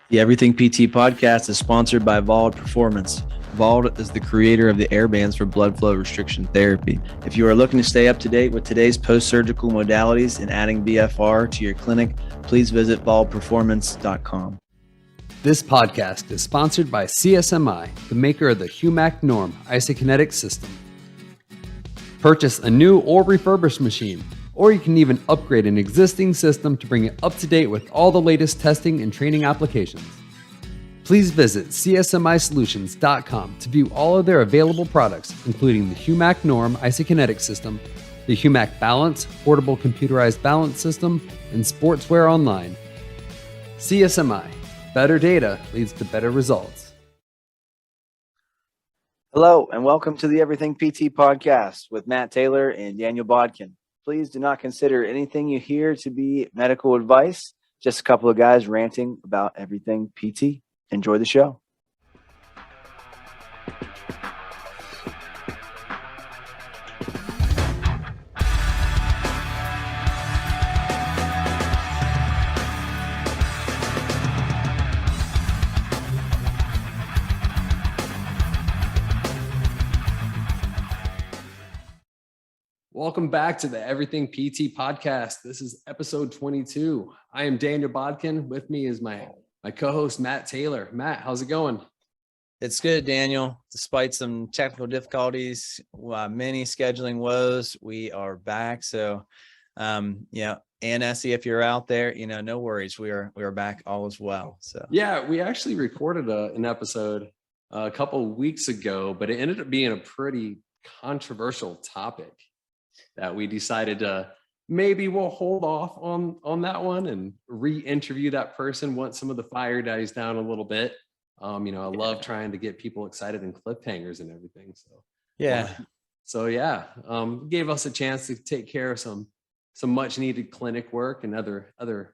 The Everything PT podcast is sponsored by Vald Performance. Vald is the creator of the airbands for blood flow restriction therapy. If you are looking to stay up to date with today's post-surgical modalities and adding VFR to your clinic, please visit valdperformance.com. This podcast is sponsored by CSMI, the maker of the HUMAC Norm isokinetic system. Purchase a new or refurbished machine, or you can even upgrade an existing system to bring it up to date with all the latest testing and training applications. Please visit csmisolutions.com to view all of their available products, including the HUMAC Norm isokinetic system, the HUMAC Balance portable computerized balance system, and Sportswear Online. CSMI, better data leads to better results. Hello, and welcome to the Everything PT podcast with Matt Taylor and Daniel Bodkin. Please do not consider anything you hear to be medical advice. Just a couple of guys ranting about everything PT. Enjoy the show. Welcome back to the Everything PT podcast. This is episode 22. I am Daniel Bodkin. With me is my co-host, Matt Taylor. Matt, how's it going? It's good, Daniel. Despite some technical difficulties, many scheduling woes, we are back. So, and Essie, if you're out there, no worries. We are back all as well. So yeah, we actually recorded an episode a couple of weeks ago, but it ended up being a pretty controversial topic that we decided to maybe we'll hold off on that one and re-interview that person once some of the fire dies down a little bit. I love trying to get people excited and cliffhangers and everything. Gave us a chance to take care of some much needed clinic work and other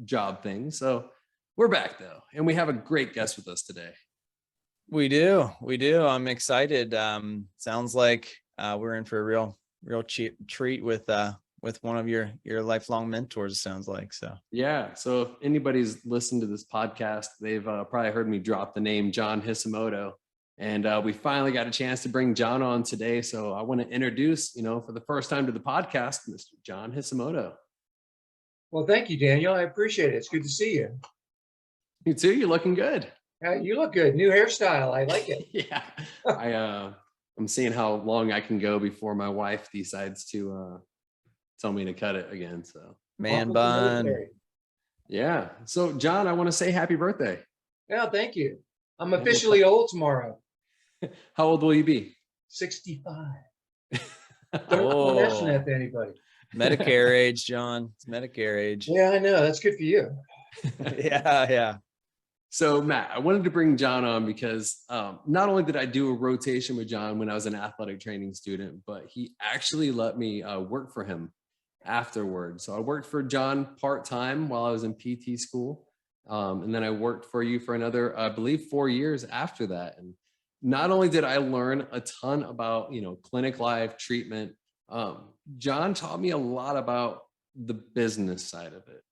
job things. So we're back though, and we have a great guest with us today. We do. I'm excited. Sounds like we're in for a real treat with one of your lifelong mentors, it sounds like. So if anybody's listened to this podcast, they've probably heard me drop the name John Hisamoto, and we finally got a chance to bring John on today. So I want to introduce, for the first time to the podcast, Mr. John Hisamoto. Well, thank you, Daniel. I appreciate it. It's good to see you. You too. You're looking good. You look good. New hairstyle. I like it. Yeah. I'm seeing how long I can go before my wife decides to tell me to cut it again. So man bun. Yeah. So John, I want to say happy birthday. Yeah, thank you. I'm officially old tomorrow. How old will you be? 65. Don't mention that to anybody. Medicare age, John. It's Medicare age. Yeah, I know. That's good for you. Yeah. So Matt, I wanted to bring John on because not only did I do a rotation with John when I was an athletic training student, but he actually let me work for him afterwards. So I worked for John part-time while I was in PT school. And then I worked for you for another, I believe, 4 years after that. And not only did I learn a ton about, clinic life treatment, John taught me a lot about the business side of it.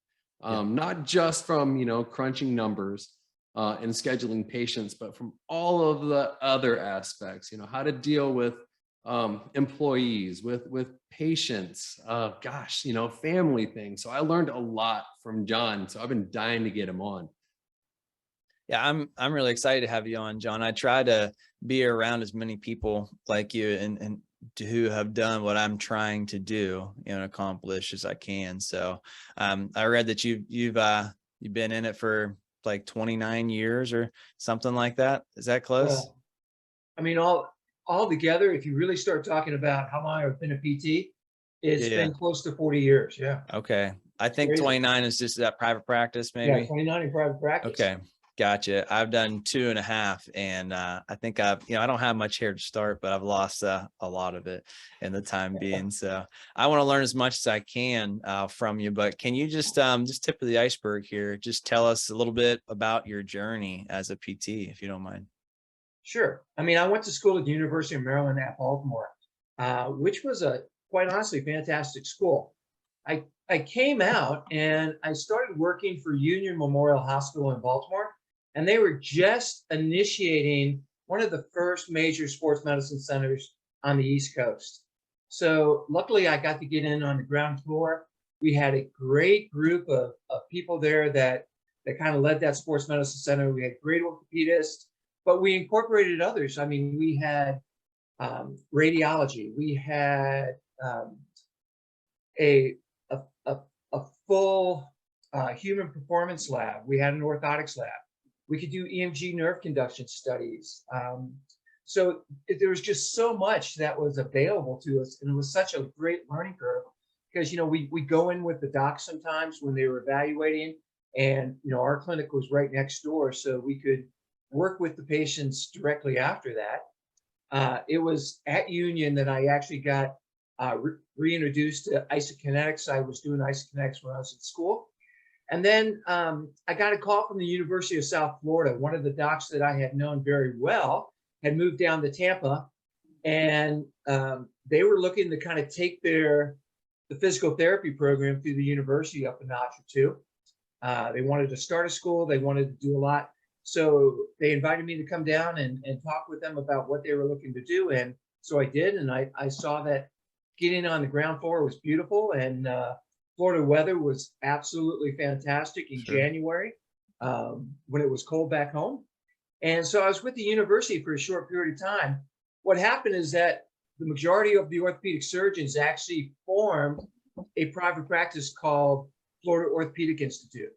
Not just from, crunching numbers, and scheduling patients, but from all of the other aspects, how to deal with employees, with patients, family things. So I learned a lot from John. So I've been dying to get him on. Yeah, I'm really excited to have you on, John. I try to be around as many people like you and who have done what I'm trying to do and accomplish as I can. So I read that you've been in it for like 29 years or something like that. Is that close? All together, if you really start talking about how long I've been a PT, it's been close to 40 years. Yeah. Okay. I think 29 is just that private practice, maybe. Yeah, 29 in private practice. Okay. Gotcha. I've done 2.5, and I think I don't have much hair to start, but I've lost a lot of it in the time being. So I want to learn as much as I can from you. But can you just tip of the iceberg here? Just tell us a little bit about your journey as a PT, if you don't mind. Sure. I went to school at the University of Maryland at Baltimore, which was quite honestly fantastic school. I I came out and I started working for Union Memorial Hospital in Baltimore, and they were just initiating one of the first major sports medicine centers on the East Coast. So luckily I got to get in on the ground floor. We had a great group of people there that kind of led that sports medicine center. We had great orthopedists, but we incorporated others. I mean, we had radiology. We had a full human performance lab. We had an orthotics lab. We could do EMG nerve conduction studies. So there was just so much that was available to us, and it was such a great learning curve because, you know, we go in with the docs sometimes when they were evaluating, and, you know, our clinic was right next door, so we could work with the patients directly after that. It was at Union that I actually got reintroduced to isokinetics. I was doing isokinetics when I was in school. And then I got a call from the University of South Florida. One of the docs that I had known very well had moved down to Tampa, and they were looking to kind of take the physical therapy program through the university up a notch or two. They wanted to start a school. They wanted to do a lot. So they invited me to come down and talk with them about what they were looking to do. And so I did, and I saw that getting on the ground floor was beautiful, and Florida weather was absolutely fantastic in January when it was cold back home. And so I was with the university for a short period of time. What happened is that the majority of the orthopedic surgeons actually formed a private practice called Florida Orthopedic Institute.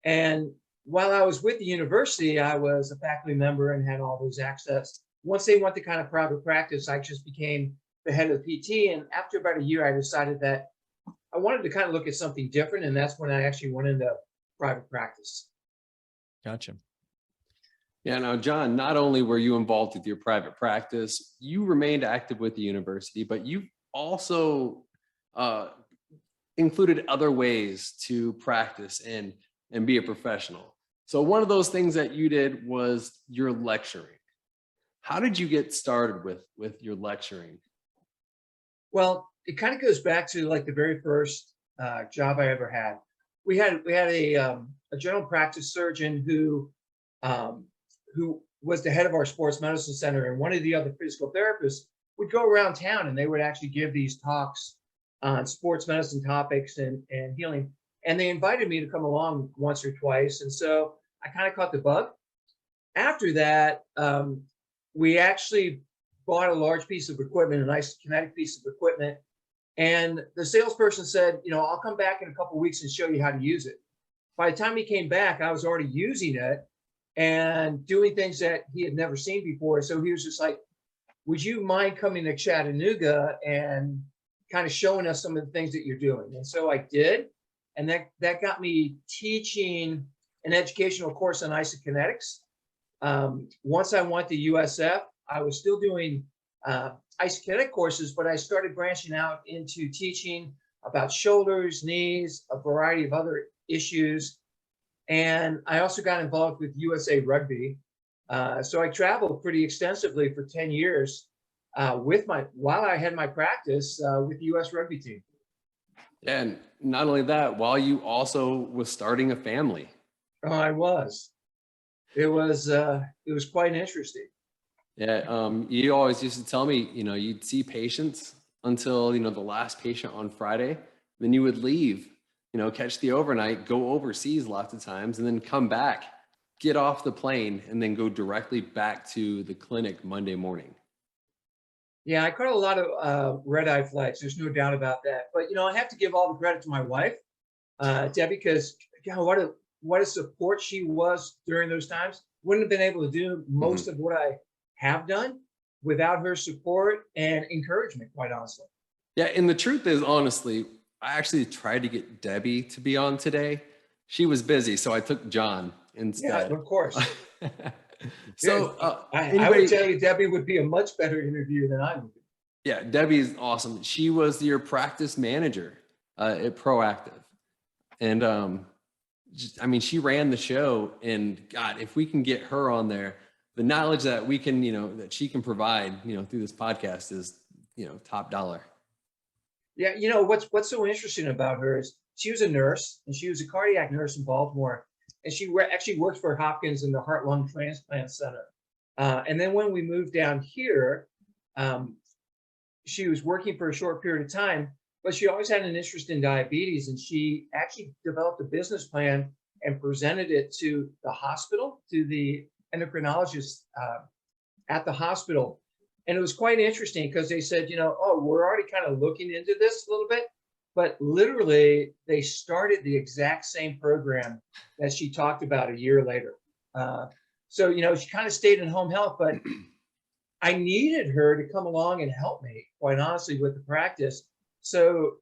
And while I was with the university, I was a faculty member and had all those access. Once they went to kind of private practice, I just became the head of the PT. And after about a year, I decided that I wanted to kind of look at something different. And that's when I actually went into private practice. Gotcha. Yeah, now, John, not only were you involved with your private practice, you remained active with the university, but you also included other ways to practice and be a professional. So one of those things that you did was your lecturing. How did you get started with your lecturing? Well, it kind of goes back to like the very first job I ever had. We had a general practice surgeon who was the head of our sports medicine center, and one of the other physical therapists would go around town and they would actually give these talks on sports medicine topics and healing. And they invited me to come along once or twice. And so I kind of caught the bug. After that, we actually bought a large piece of equipment, a nice kinetic piece of equipment. And the salesperson said, you know, I'll come back in a couple of weeks and show you how to use it. By the time he came back, I was already using it and doing things that he had never seen before. So he was just like, would you mind coming to Chattanooga and kind of showing us some of the things that you're doing? And so I did. And that got me teaching an educational course on isokinetics. Once I went to USF, I was still doing isokinetic courses, but I started branching out into teaching about shoulders, knees, a variety of other issues. And I also got involved with USA Rugby. So I traveled pretty extensively for 10 years while I had my practice with the US Rugby team. And not only that, while you also was starting a family. Oh, I was. It was quite interesting. Yeah, you always used to tell me, you know, you'd see patients until, you know, the last patient on Friday, then you would leave, you know, catch the overnight, go overseas lots of times, and then come back, get off the plane, and then go directly back to the clinic Monday morning. Yeah, I caught a lot of red-eye flights. There's no doubt about that. But, you know, I have to give all the credit to my wife, Debbie, because what a support she was during those times. Wouldn't have been able to do most of what I have done without her support and encouragement, quite honestly. Yeah, and the truth is, honestly, I actually tried to get Debbie to be on today. She was busy, so I took John instead. Yeah, of course. So anyway, I would tell you Debbie would be a much better interview than I would be. Yeah, Debbie's awesome. She was your practice manager at Proactive. And I mean, she ran the show, and God, if we can get her on there, the knowledge that we can, you know, that she can provide, you know, through this podcast is, you know, top dollar. Yeah, you know, what's so interesting about her is she was a nurse, and she was a cardiac nurse in Baltimore, and she actually worked for Hopkins in the Heart Lung Transplant Center. And then when we moved down here, um, she was working for a short period of time, but she always had an interest in diabetes, and she actually developed a business plan and presented it to the hospital, to the endocrinologist at the hospital. And it was quite interesting because they said, you know, oh, we're already kind of looking into this a little bit, but literally they started the exact same program that she talked about a year later. So, you know, she kind of stayed in home health, but I needed her to come along and help me, quite honestly, with the practice. So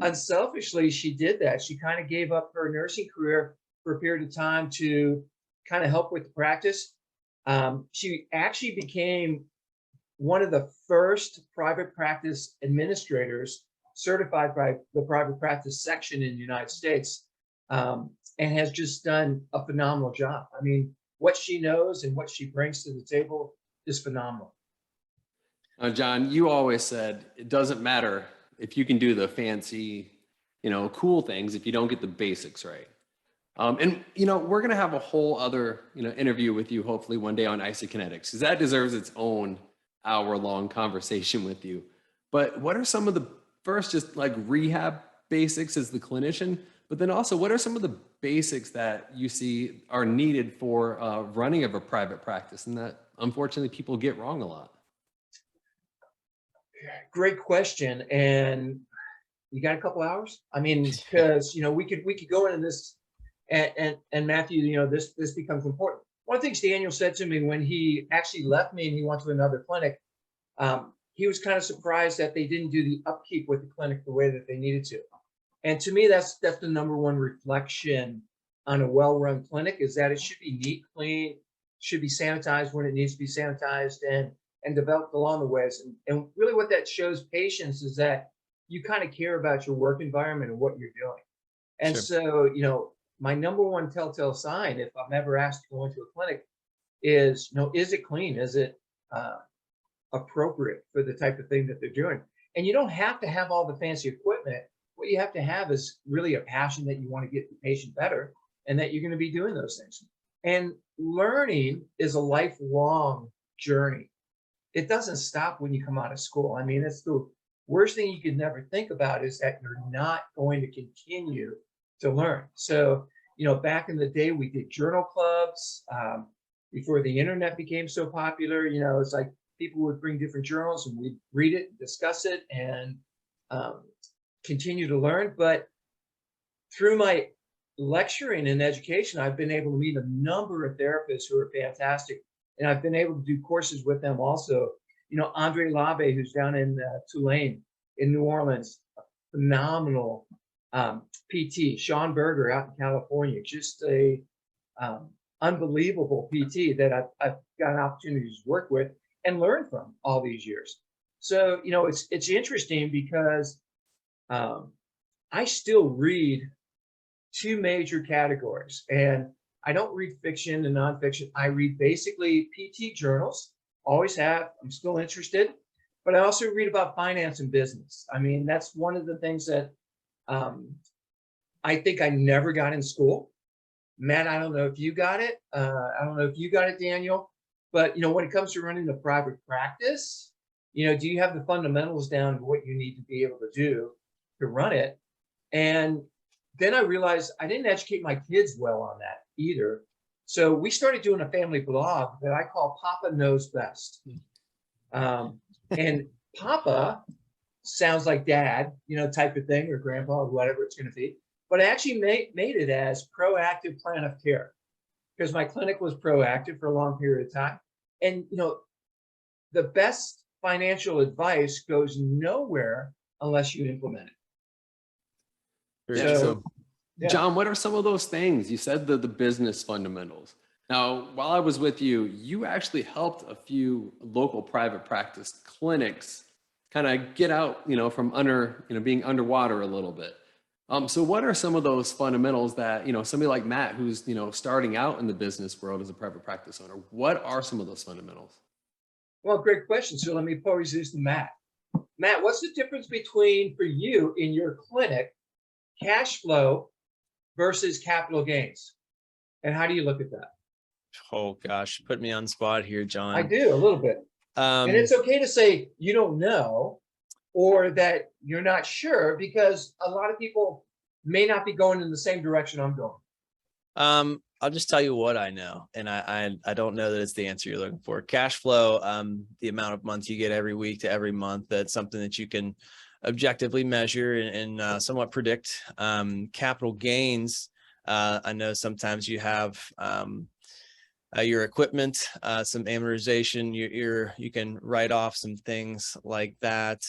unselfishly, she did that. She kind of gave up her nursing career for a period of time to kind of help with the practice. She actually became one of the first private practice administrators certified by the private practice section in the United States, and has just done a phenomenal job. I mean, what she knows and what she brings to the table is phenomenal. John, you always said it doesn't matter if you can do the fancy, you know, cool things if you don't get the basics right. And, you know, we're going to have a whole other, you know, interview with you hopefully one day on isokinetics, because that deserves its own hour-long conversation with you. But what are some of the first just like rehab basics as the clinician, but then also what are some of the basics that you see are needed for running of a private practice and that unfortunately people get wrong a lot? Great question. And you got a couple hours? I mean, because, you know, we could go into this and Matthew, you know, this becomes important. One of the things Daniel said to me when he actually left me and he went to another clinic, he was kind of surprised that they didn't do the upkeep with the clinic the way that they needed to. And to me, that's the number one reflection on a well-run clinic, is that it should be neat, clean, should be sanitized when it needs to be sanitized, and developed along the ways. And really what that shows patients is that you kind of care about your work environment and what you're doing. And Sure. so, you know, my number one telltale sign, if I'm ever asked to go into a clinic, is, you know, is it clean? Is it appropriate for the type of thing that they're doing? And you don't have to have all the fancy equipment. What you have to have is really a passion that you want to get the patient better and that you're going to be doing those things. And learning is a lifelong journey. It doesn't stop when you come out of school. I mean, it's the worst thing you could never think about, is that you're not going to continue to learn. So, you know, back in the day, we did journal clubs. Before the internet became so popular, you know, it's like people would bring different journals and we'd read it, discuss it, and continue to learn. But through my lecturing and education, I've been able to meet a number of therapists who are fantastic. And I've been able to do courses with them also. You know, Andre Labe, who's down in Tulane in New Orleans, a phenomenal PT. Sean Berger out in California, just a unbelievable PT that I've got an opportunity to work with and learn from all these years. So, you know, it's interesting because I still read two major categories, and I don't read fiction and nonfiction. I read basically PT journals, always have. I'm still interested, but I also read about finance and business. I mean, that's one of the things that I think I never got in school. Matt, I don't know if you got it. I don't know if you got it, Daniel. But, you know, when it comes to running a private practice, you know, do you have the fundamentals down to what you need to be able to do to run it? And then I realized I didn't educate my kids well on that either. So we started doing a family blog that I call Papa Knows Best. And Papa sounds like dad, you know, type of thing, or grandpa, or whatever it's going to be. But I actually made it as proactive plan of care, because my clinic was proactive for a long period of time. And, you know, the best financial advice goes nowhere unless you implement it. So, yeah. John, what are some of those things? You said the business fundamentals. Now, while I was with you, you actually helped a few local private practice clinics kind of get out, you know, from under, you know, being underwater a little bit. So what are some of those fundamentals that, you know, somebody like Matt, who's, you know, starting out in the business world as a private practice owner, what are some of those fundamentals? Well, great question. So let me pose this to Matt. Matt, what's the difference between, for you in your clinic, cash flow versus capital gains? And how do you look at that? Oh gosh, put me on the spot here, John. I do, a little bit. And it's okay to say you don't know or that you're not sure, because a lot of people may not be going in the same direction I'm going. I'll just tell you what I know, and I don't know that it's the answer you're looking for. Cash flow, the amount of months you get every week to every month, that's something that you can objectively measure and somewhat predict. Capital gains, I know sometimes you have your equipment, some amortization, you can write off some things like that.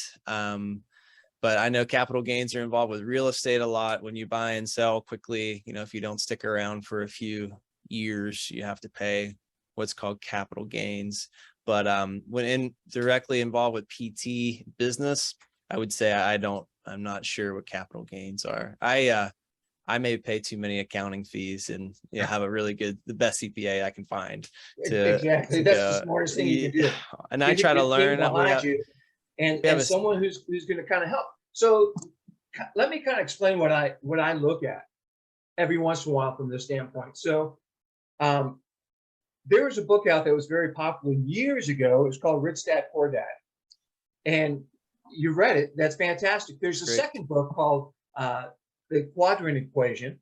But I know capital gains are involved with real estate a lot. When you buy and sell quickly, you know, if you don't stick around for a few years, you have to pay what's called capital gains. But when directly involved with PT business, I would say I'm not sure what capital gains are. I may pay too many accounting fees and have the best CPA I can find. Exactly. That's the smartest thing you can do. And I try to learn. And someone who's going to kind of help. So let me kind of explain what I look at every once in a while from this standpoint. So there was a book out that was very popular years ago. It was called Rich Dad Poor Dad. And you read it. That's fantastic. There's a second book called the Quadrant Equation,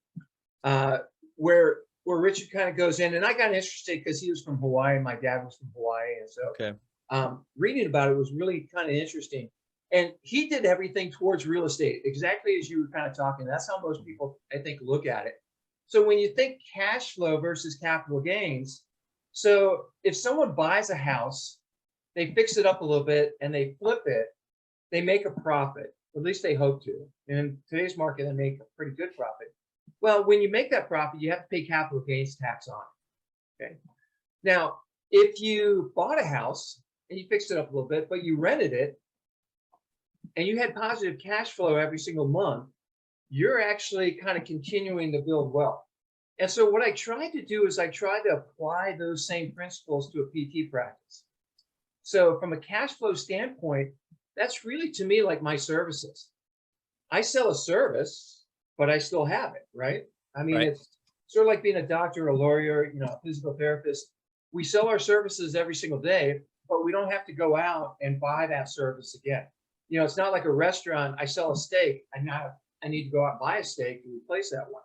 where Richard kind of goes in, and I got interested because he was from Hawaii and my dad was from Hawaii. And so reading about it was really kind of interesting. And he did everything towards real estate, exactly as you were kind of talking. That's how most people, I think, look at it. So when you think cash flow versus capital gains, so if someone buys a house, they fix it up a little bit and they flip it, they make a profit. At least they hope to. And in today's market, they make a pretty good profit. Well, when you make that profit, you have to pay capital gains tax on it. Okay. Now, if you bought a house and you fixed it up a little bit, but you rented it and you had positive cash flow every single month, you're actually kind of continuing to build wealth. And so what I tried to do is I tried to apply those same principles to a PT practice. So from a cash flow standpoint, that's really, to me, like my services. I sell a service, but I still have it, right? I mean, it's sort of like being a doctor, a lawyer, a physical therapist. We sell our services every single day, but we don't have to go out and buy that service again. It's not like a restaurant. I sell a steak, and now I need to go out and buy a steak to replace that one.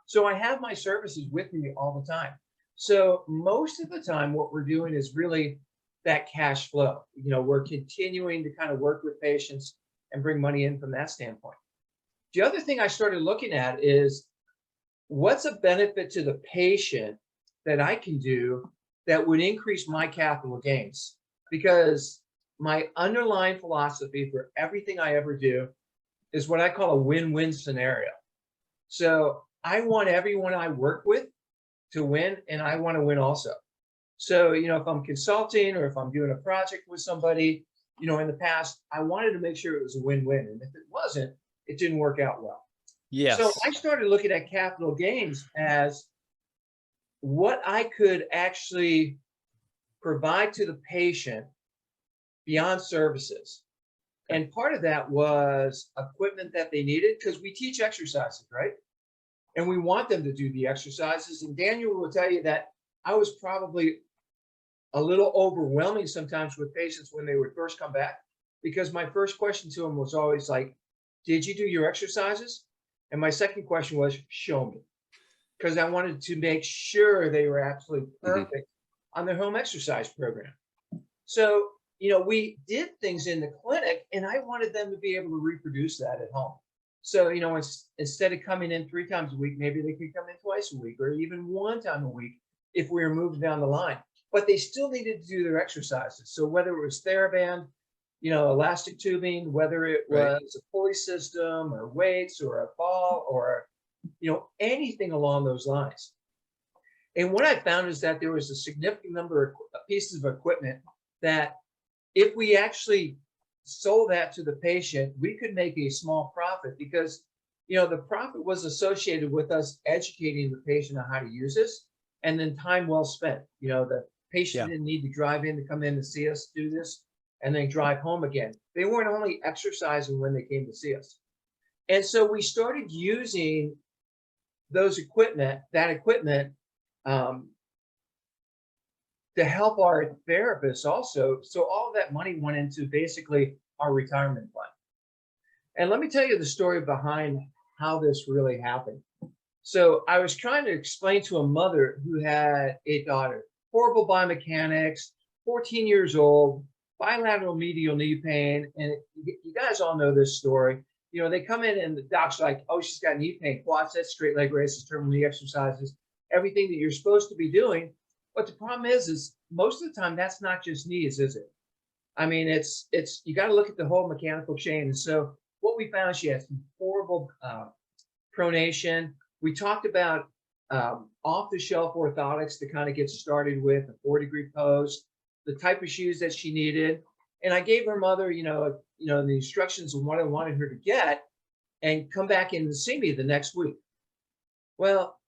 So I have my services with me all the time. So most of the time, what we're doing is really that cash flow. We're continuing to kind of work with patients and bring money in from that standpoint. The other thing I started looking at is what's a benefit to the patient that I can do that would increase my capital gains? Because my underlying philosophy for everything I ever do is what I call a win-win scenario. So I want everyone I work with to win, and I want to win also. So, if I'm consulting or if I'm doing a project with somebody, in the past, I wanted to make sure it was a win-win. And if it wasn't, it didn't work out well. Yes. So I started looking at capital gains as what I could actually provide to the patient beyond services. And part of that was equipment that they needed, because we teach exercises, right? And we want them to do the exercises. And Daniel will tell you that I was probably a little overwhelming sometimes with patients when they would first come back, because my first question to them was always like, did you do your exercises? And my second question was, show me, because I wanted to make sure they were absolutely perfect on their home exercise program. So, we did things in the clinic, and I wanted them to be able to reproduce that at home. So, instead of coming in 3 times a week, maybe they could come in twice a week or even 1 time a week if we were moving down the line. But they still needed to do their exercises. So whether it was TheraBand, elastic tubing, whether it was a pulley system or weights or a ball or, anything along those lines. And what I found is that there was a significant number of pieces of equipment that if we actually sold that to the patient, we could make a small profit, because, the profit was associated with us educating the patient on how to use this, and then time well spent. The patient didn't need to drive in to come in to see us do this. and then drive home again. They weren't only exercising when they came to see us. And so we started using that equipment to help our therapists also. So all of that money went into basically our retirement fund. And let me tell you the story behind how this really happened. So I was trying to explain to a mother who had a daughter, horrible biomechanics, 14 years old, bilateral medial knee pain. And you guys all know this story. You know, they come in and the doc's like, oh, she's got knee pain, quad sets, straight leg raises, terminal knee exercises, everything that you're supposed to be doing. But the problem is most of the time, that's not just knees, is it? I mean, it's you got to look at the whole mechanical chain. And so what we found, she had some horrible pronation. We talked about off-the-shelf orthotics to kind of get started with, a 4-degree post, the type of shoes that she needed. And I gave her mother, the instructions of what I wanted her to get and come back in and see me the next week. Well,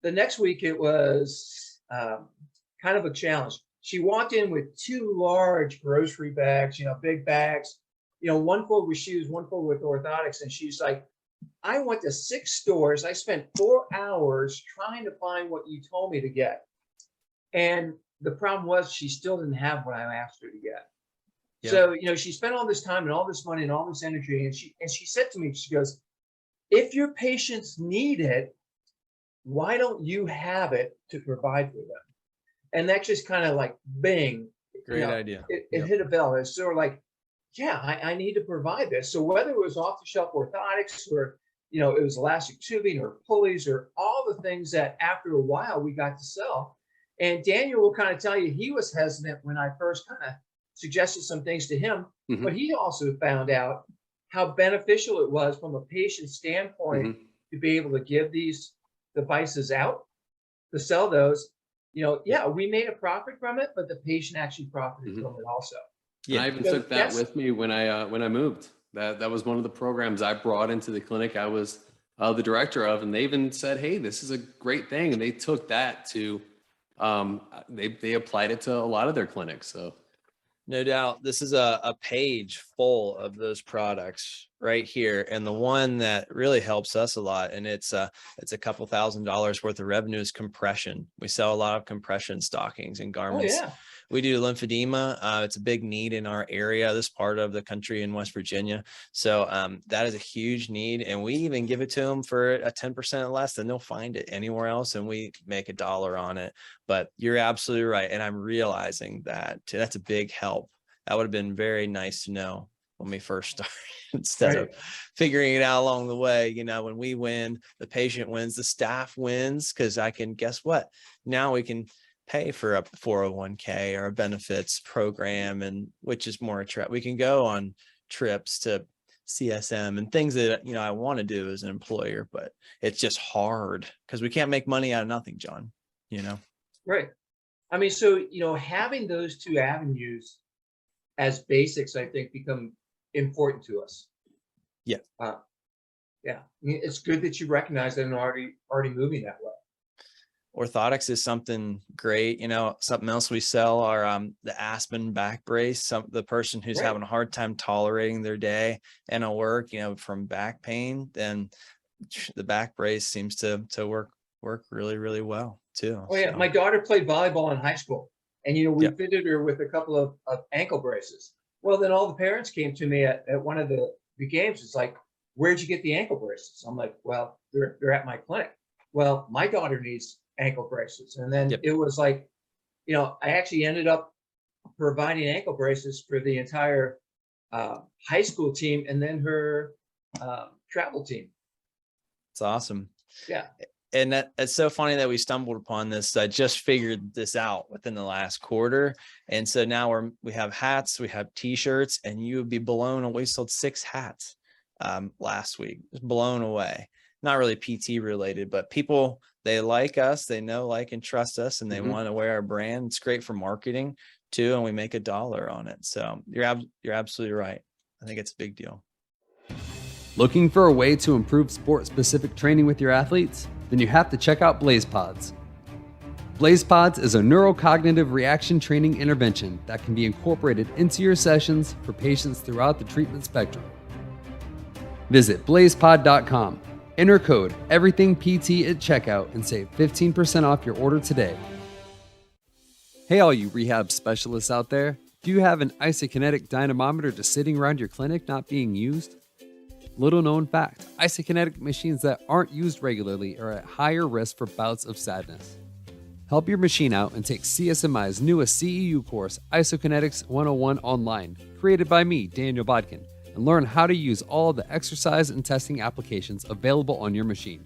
the next week it was kind of a challenge. She walked in with 2 large grocery bags, big bags, one full with shoes, one full with orthotics. And she's like, I went to 6 stores. I spent 4 hours trying to find what you told me to get. And the problem was she still didn't have what I asked her to get. Yep. So, she spent all this time and all this money and all this energy. And she said to me, she goes, if your patients need it, why don't you have it to provide for them? And that just kind of like, bing. Great idea. It hit a bell. It's sort of like, yeah, I need to provide this. So whether it was off-the-shelf orthotics or, it was elastic tubing or pulleys or all the things that after a while we got to sell. And Daniel will kind of tell you, he was hesitant when I first kind of suggested some things to him, but he also found out how beneficial it was from a patient standpoint to be able to give these devices out, to sell those. We made a profit from it, but the patient actually profited from it also. Yeah, I even took that with me when I moved. That was one of the programs I brought into the clinic I was the director of, and they even said, hey, this is a great thing. And they took that to, they applied it to a lot of their clinics. So no doubt, this is a page full of those products right here. And the one that really helps us a lot, and it's a couple $1,000s worth of revenue, is compression. We sell a lot of compression stockings and garments. Oh, yeah. We do lymphedema. It's a big need in our area, this part of the country in West Virginia. So that is a huge need. And we even give it to them for a 10% less than they'll find it anywhere else. And we make $1 on it. But you're absolutely right. And I'm realizing that that's a big help. That would have been very nice to know when we first started, instead of figuring it out along the way. When we win, the patient wins, the staff wins, because guess what? Now we can pay for a 401k or a benefits program, and which is more attractive. We can go on trips to CSM and things that, I want to do as an employer, but it's just hard because we can't make money out of nothing, John, Right. I mean, so, having those 2 avenues as basics, I think, become important to us. Yeah. Yeah. I mean, it's good that you recognize that and already moving that way. Orthotics is something great. Something else we sell are the Aspen back brace. The person who's having a hard time tolerating their day and at work, from back pain, then the back brace seems to work really, really well too. Oh yeah, my daughter played volleyball in high school, and we fitted her with a couple of ankle braces. Well, then all the parents came to me at one of the games. It's like, where'd you get the ankle braces? I'm like, well, they're at my clinic. Well, my daughter needs ankle braces. And then it was like, I actually ended up providing ankle braces for the entire high school team and then her travel team. It's awesome. Yeah. And it's so funny that we stumbled upon this. I just figured this out within the last quarter. And so now we have hats, we have t-shirts, and you would be blown away. We sold 6 hats last week. Just blown away. Not really PT related, but people, they like us, they know, like, and trust us, and they want to wear our brand. It's great for marketing too. And we make $1 on it. So you're absolutely right. I think it's a big deal. Looking for a way to improve sport-specific training with your athletes? Then you have to check out Blaze Pods. Blaze Pods is a neurocognitive reaction training intervention that can be incorporated into your sessions for patients throughout the treatment spectrum. Visit blazepod.com. Enter code EVERYTHINGPT at checkout and save 15% off your order today. Hey, all you rehab specialists out there. Do you have an isokinetic dynamometer just sitting around your clinic not being used? Little known fact, isokinetic machines that aren't used regularly are at higher risk for bouts of sadness. Help your machine out and take CSMI's newest CEU course, Isokinetics 101 online, created by me, Daniel Bodkin, and learn how to use all the exercise and testing applications available on your machine.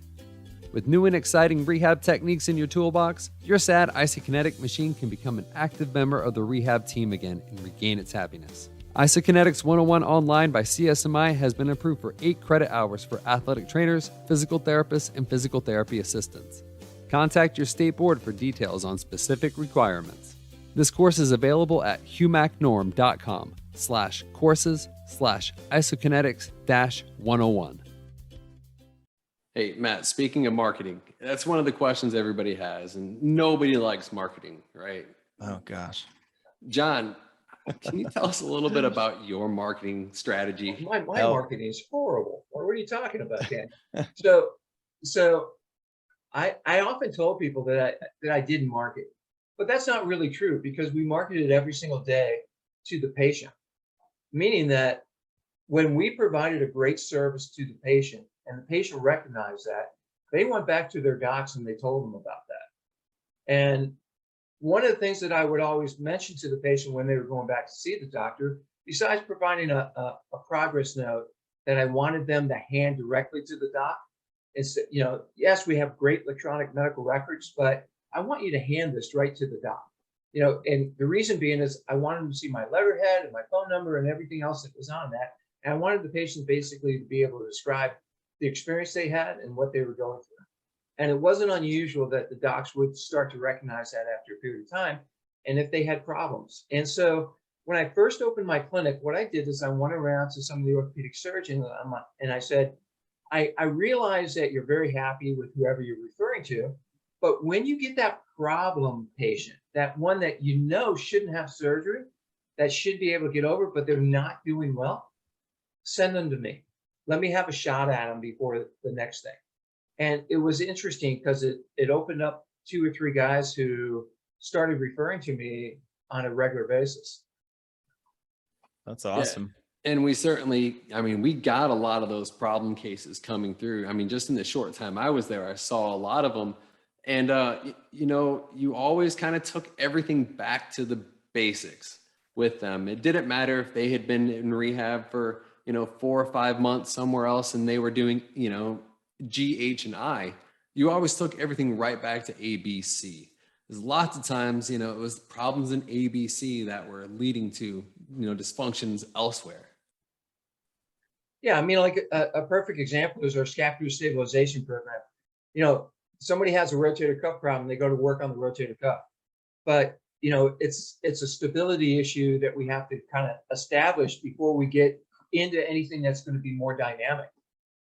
With new and exciting rehab techniques in your toolbox, your sad isokinetic machine can become an active member of the rehab team again and regain its happiness. Isokinetics 101 online by CSMI has been approved for 8 credit hours for athletic trainers, physical therapists, and physical therapy assistants. Contact your state board for details on specific requirements. This course is available at humacnorm.com/courses/isokinetics-101. Hey, Matt, speaking of marketing, that's one of the questions everybody has, and nobody likes marketing, right? Oh, gosh. John, can you tell us a little bit about your marketing strategy? My marketing is horrible. What are you talking about, Dan? So I often told people that I didn't market, but that's not really true because we marketed every single day to the patient, meaning that when we provided a great service to the patient and the patient recognized that, they went back to their docs and they told them about that. And one of the things that I would always mention to the patient when they were going back to see the doctor, besides providing a progress note that I wanted them to hand directly to the doc, is, yes, we have great electronic medical records, but I want you to hand this right to the doc. And the reason being is I wanted them to see my letterhead and my phone number and everything else that was on that. And I wanted the patient basically to be able to describe the experience they had and what they were going through. And it wasn't unusual that the docs would start to recognize that after a period of time, and if they had problems. And so when I first opened my clinic, what I did is I went around to some of the orthopedic surgeons and I said, I realize that you're very happy with whoever you're referring to, but when you get that problem patient, that one that shouldn't have surgery, that should be able to get over, but they're not doing well, send them to me. Let me have a shot at them before the next thing. And it was interesting because it opened up 2 or 3 guys who started referring to me on a regular basis. That's awesome. Yeah. And we certainly, we got a lot of those problem cases coming through. Just in the short time I was there, I saw a lot of them. And, you always kind of took everything back to the basics with them. It didn't matter if they had been in rehab for, 4 or 5 months somewhere else and they were doing, G, H, and I. You always took everything right back to ABC. There's lots of times, it was problems in ABC that were leading to, dysfunctions elsewhere. Yeah, like a perfect example is our scapular stabilization program. Somebody has a rotator cuff problem, they go to work on the rotator cuff. But, it's a stability issue that we have to kind of establish before we get into anything that's going to be more dynamic.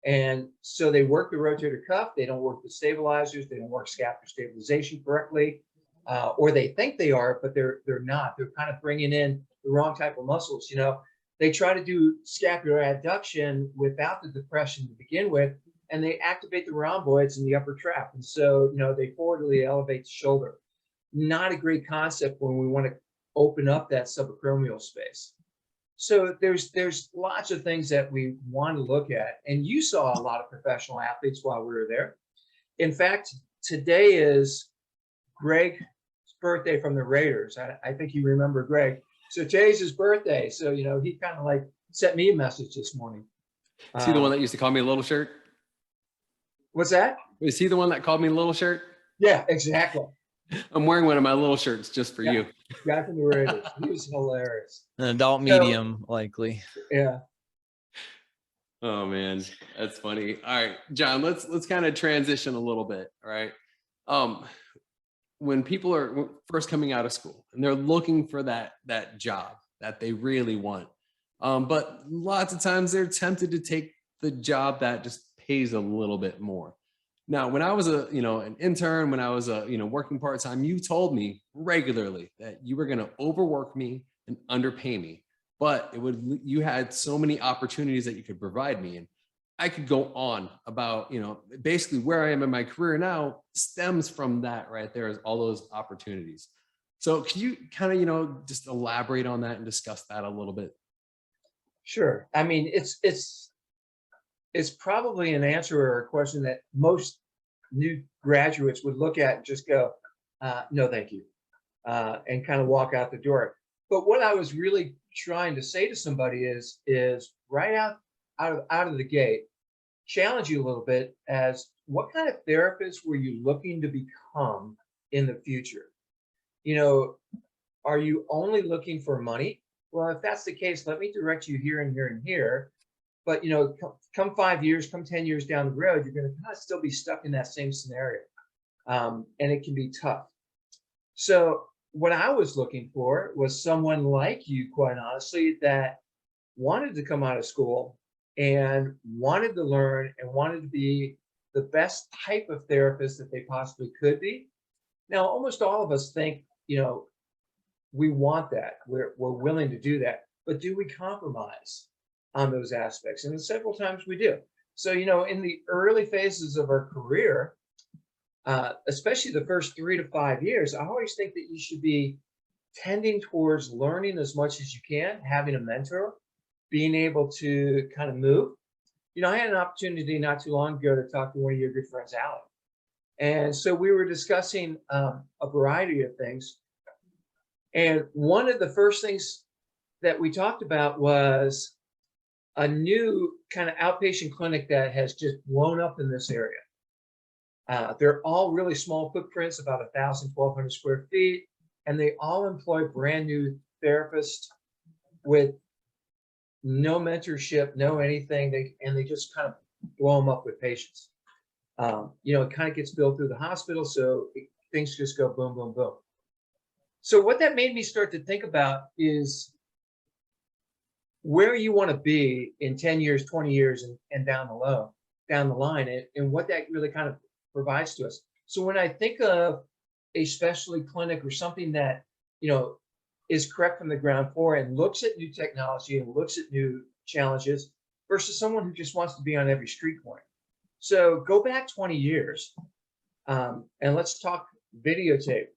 And so they work the rotator cuff, they don't work the stabilizers, they don't work scapular stabilization correctly, or they think they are, but they're not. They're kind of bringing in the wrong type of muscles. They try to do scapular adduction without the depression to begin with, and they activate the rhomboids in the upper trap. And so, they forwardly elevate the shoulder. Not a great concept when we want to open up that subacromial space. So there's lots of things that we want to look at. And you saw a lot of professional athletes while we were there. In fact, today is Greg's birthday from the Raiders. I think you remember Greg. So today's his birthday. So, he kind of like sent me a message this morning. Is he the one that used to call me a little shirt? What's that? Is he the one that called me a little shirt? Yeah, exactly. I'm wearing one of my little shirts just for you. Guy from the Raiders. He was hilarious. An adult medium, likely. Yeah. Oh man, that's funny. All right, John, let's kind of transition a little bit. All right. When people are first coming out of school and they're looking for that job that they really want, but lots of times they're tempted to take the job that just pays a little bit more. Now, when I was an intern, when I was working part-time, you told me regularly that you were going to overwork me and underpay me, but you had so many opportunities that you could provide me. And I could go on about, basically where I am in my career now stems from that right there, is all those opportunities. So can you kind of, just elaborate on that and discuss that a little bit? Sure. I mean, it's probably an answer or a question that most new graduates would look at and just go, no, thank you, and kind of walk out the door. But what I was really trying to say to somebody is right out of the gate, challenge you a little bit as what kind of therapist were you looking to become in the future? Are you only looking for money? Well, if that's the case, let me direct you here and here and here. But come 5 years, come 10 years down the road, you're going to kind of still be stuck in that same scenario, and it can be tough. So what I was looking for was someone like you, quite honestly, that wanted to come out of school and wanted to learn and wanted to be the best type of therapist that they possibly could be. Now, almost all of us think, we want that. We're willing to do that. But do we compromise on those aspects? And several times we do. So, in the early phases of our career, especially the first 3 to 5 years, I always think that you should be tending towards learning as much as you can, having a mentor, being able to kind of move. I had an opportunity not too long ago to talk to one of your good friends, Alec. And so we were discussing a variety of things. And one of the first things that we talked about was a new kind of outpatient clinic that has just blown up in this area. They're all really small footprints, about 1,000, 1,200 square feet, and they all employ brand new therapists with no mentorship, no anything. They just kind of blow them up with patients. It kind of gets billed through the hospital, so things just go boom, boom, boom. So what that made me start to think about is where you want to be in 10 years, 20 years, and down the line, and what that really kind of provides to us. So when I think of a specialty clinic or something that, is correct from the ground floor and looks at new technology and looks at new challenges versus someone who just wants to be on every street corner. So go back 20 years, and let's talk videotape.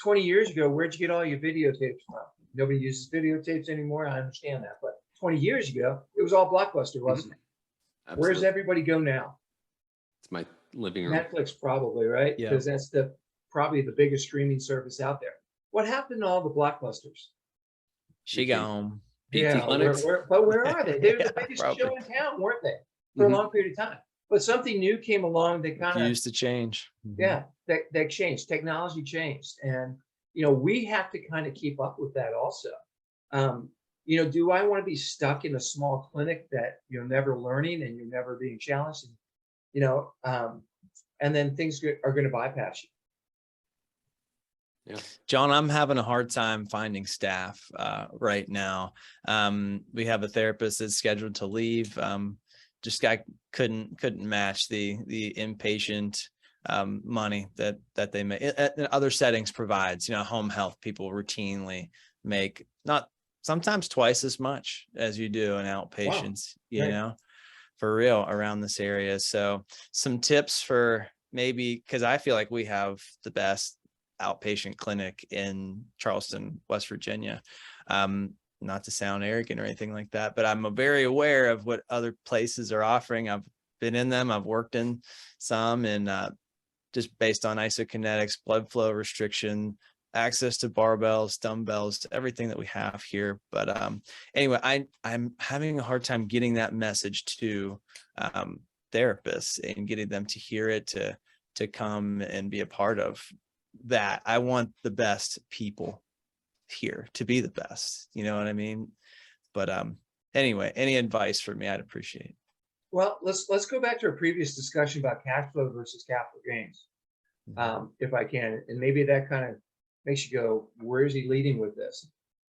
20 years ago, where'd you get all your videotapes from? Nobody uses videotapes anymore. I understand that. But 20 years ago, it was all Blockbuster, wasn't it? Absolutely. Where does everybody go now? It's my living room. Netflix, probably, right? Yeah. Because that's probably the biggest streaming service out there. What happened to all the Blockbusters? She got home. Yeah, but where are they? They were the biggest show in town, weren't they? For a long period of time. But something new came along that kind of used to change. Yeah, that changed. Technology changed, and we have to kind of keep up with that also. Do I want to be stuck in a small clinic that you're never learning and you're never being challenged, and then things are going to bypass you? Yeah. John, I'm having a hard time finding staff right now. We have a therapist that's scheduled to leave. Just guy couldn't match the inpatient money that they make in other settings provides. Home health people routinely make not sometimes twice as much as you do in outpatients. Wow. For real around this area. So some tips for maybe, because I feel like we have the best outpatient clinic in Charleston, West Virginia. Not to sound arrogant or anything like that, but I'm very aware of what other places are offering. I've been in them. I've worked in some, and just based on isokinetics, blood flow restriction, access to barbells, dumbbells, everything that we have here. But anyway, I'm having a hard time getting that message to therapists and getting them to hear it, to come and be a part of that. I want the best people here to be the best, you know what I mean? But anyway, any advice for me, I'd appreciate. Well, let's go back to our previous discussion about cash flow versus capital gains, if I can, and maybe that kind of makes you go, where is he leading with this?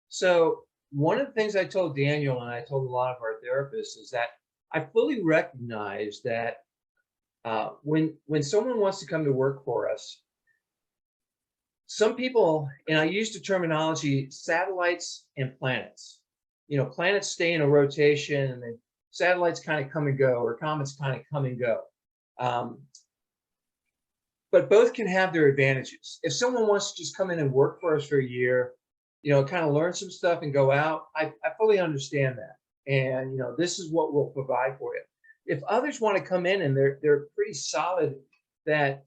So one of the things I told Daniel, and I told a lot of our therapists, is that I fully recognize that When someone wants to come to work for us, some people, and I use the terminology satellites and planets. Planets stay in a rotation, and then satellites kind of come and go, or comets kind of come and go. But both can have their advantages. If someone wants to just come in and work for us for a year, kind of learn some stuff and go out, I fully understand that. And, this is what we'll provide for you. If others want to come in and they're pretty solid that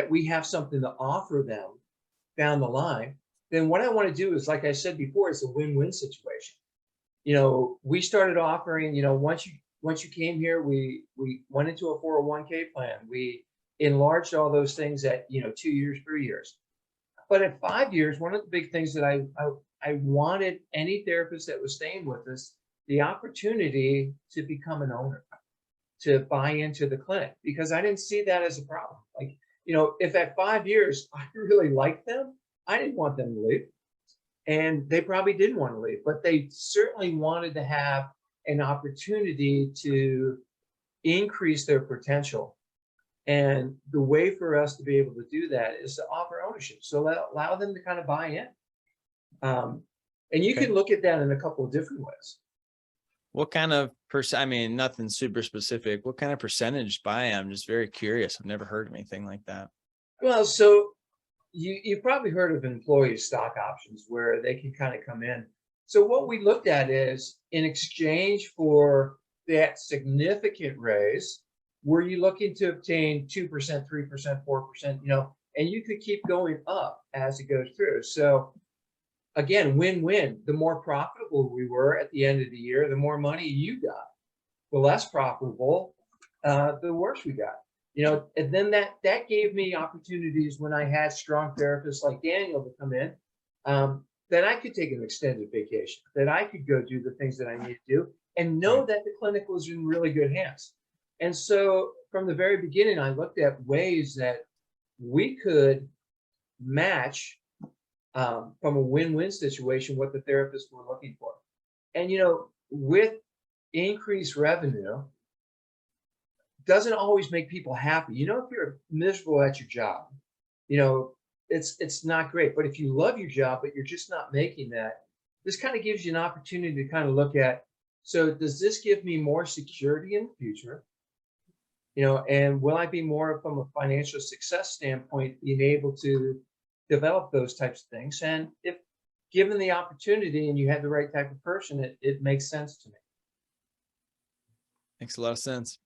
we have something to offer them down the line, then what I want to do is, like I said before, it's a win-win situation. We started offering, once you came here, we went into a 401k plan. We enlarged all those things at 2 years, 3 years. But at 5 years, one of the big things that I wanted any therapist that was staying with us the opportunity to become an owner, to buy into the clinic, because I didn't see that as a problem. Like, if at 5 years I really liked them, I didn't want them to leave. And they probably didn't want to leave, but they certainly wanted to have an opportunity to increase their potential. And the way for us to be able to do that is to offer ownership. So allow them to kind of buy in. And you can look at that in a couple of different ways. What kind of I mean, nothing super specific. What kind of percentage buy-in? I'm just very curious. I've never heard of anything like that. Well, so you've probably heard of employee stock options where they can kind of come in. So what we looked at is, in exchange for that significant raise, were you looking to obtain 2%, 3%, 4%, and you could keep going up as it goes through. So again, win-win. The more profitable we were at the end of the year, the more money you got. The less profitable, the worse we got. And then that gave me opportunities when I had strong therapists like Daniel to come in, that I could take an extended vacation, that I could go do the things that I need to do, and know that the clinic was in really good hands. And so from the very beginning, I looked at ways that we could match, from a win-win situation, what the therapists were looking for. And, with increased revenue, doesn't always make people happy. If you're miserable at your job, it's not great. But if you love your job, but you're just not making that, this kind of gives you an opportunity to kind of look at, so does this give me more security in the future? And will I be more from a financial success standpoint, being able to develop those types of things? And if given the opportunity and you have the right type of person, it makes sense to me. Makes a lot of sense.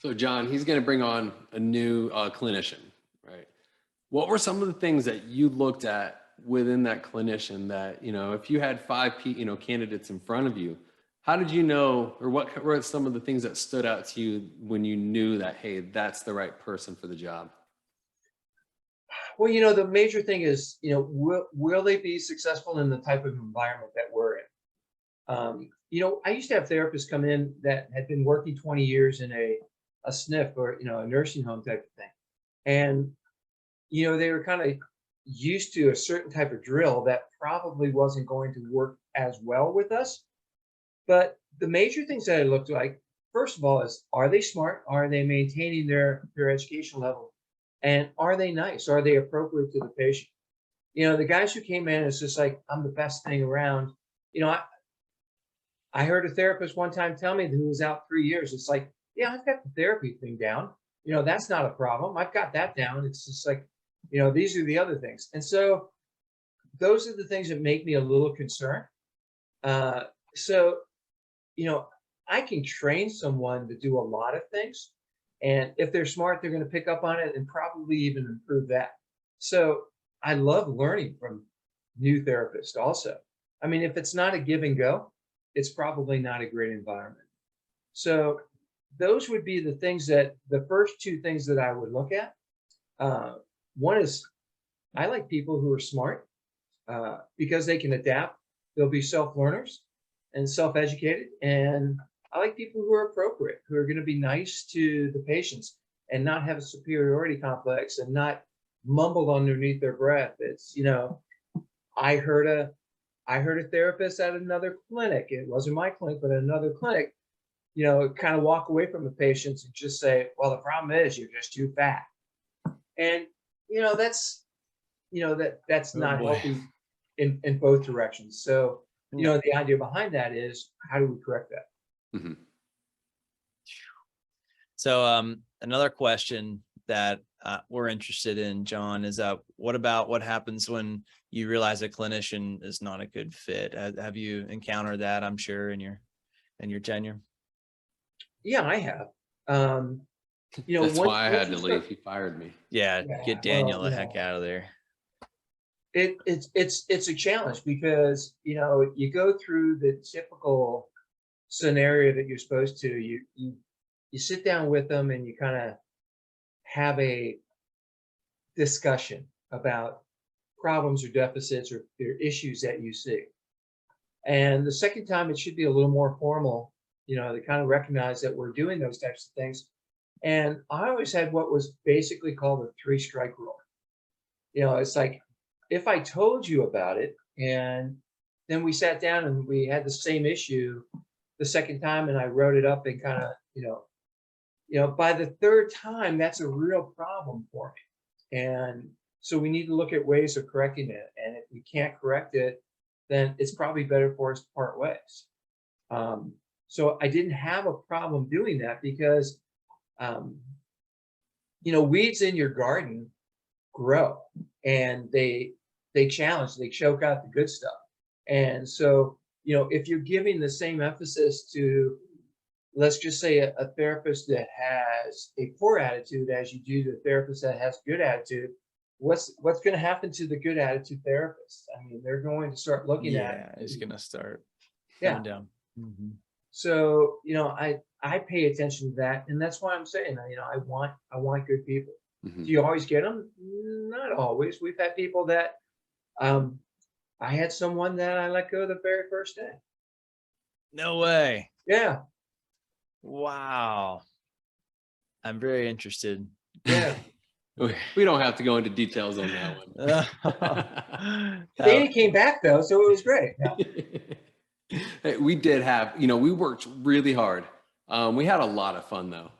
So John, he's going to bring on a new clinician, right? What were some of the things that you looked at within that clinician that, if you had 5 candidates in front of you, how did you know, or what were some of the things that stood out to you when you knew that, hey, that's the right person for the job? Well, the major thing is, will they be successful in the type of environment that we're in? I used to have therapists come in that had been working 20 years in a SNF or, a nursing home type of thing. And, they were kind of used to a certain type of drill that probably wasn't going to work as well with us. But the major things that I looked like, first of all, is, are they smart? Are they maintaining their education level? And are they nice? Are they appropriate to the patient? The guys who came in, it's just like, I'm the best thing around. I heard a therapist one time tell me, who was out 3 years, it's like, yeah, I've got the therapy thing down. That's not a problem. I've got that down. It's just like, these are the other things. And so those are the things that make me a little concerned. So, I can train someone to do a lot of things. And if they're smart, they're going to pick up on it and probably even improve that. So I love learning from new therapists also. I mean, if it's not a give and go, it's probably not a great environment. So those would be the first 2 things that I would look at. One is, I like people who are smart because they can adapt. They'll be self-learners and self-educated. And I like people who are appropriate, who are going to be nice to the patients and not have a superiority complex and not mumble underneath their breath. It's, I heard a therapist at another clinic. It wasn't my clinic, but at another clinic, kind of walk away from the patients and just say, well, the problem is you're just too fat. And, that's not healthy in both directions. So, the idea behind that is, how do we correct that? Mm-hmm. So another question that we're interested in, John, is what happens when you realize a clinician is not a good fit? Have you encountered that, I'm sure, in your tenure? Yeah, I have. That's why I had to leave. He fired me. Yeah, get Daniel the heck out of there. It's a challenge because you go through the typical scenario that you're supposed to. You sit down with them and you kind of have a discussion about problems or deficits or issues that you see. And the second time, it should be a little more formal. They kind of recognize that we're doing those types of things. And I always had what was basically called the 3-strike rule. It's like, if I told you about it and then we sat down and we had the same issue the second time and I wrote it up and kind of, by the third time, that's a real problem for me. And so we need to look at ways of correcting it. And if we can't correct it, then it's probably better for us to part ways. So I didn't have a problem doing that because, weeds in your garden grow and they challenge, they choke out the good stuff. And so, if you're giving the same emphasis to, let's just say, a therapist that has a poor attitude as you do the therapist that has good attitude, what's going to happen to the good attitude therapists? I mean, they're going to start looking at it. It's going to start coming down. Mm-hmm. So, I pay attention to that, and that's why I'm saying, I want good people. Mm-hmm. Do you always get them? Not always. We've had people that, I had someone that I let go the very first day. No way. Yeah. Wow. I'm very interested. Yeah. We don't have to go into details on that one. Danny came back though, so it was great. Hey, we did have, we worked really hard. We had a lot of fun though.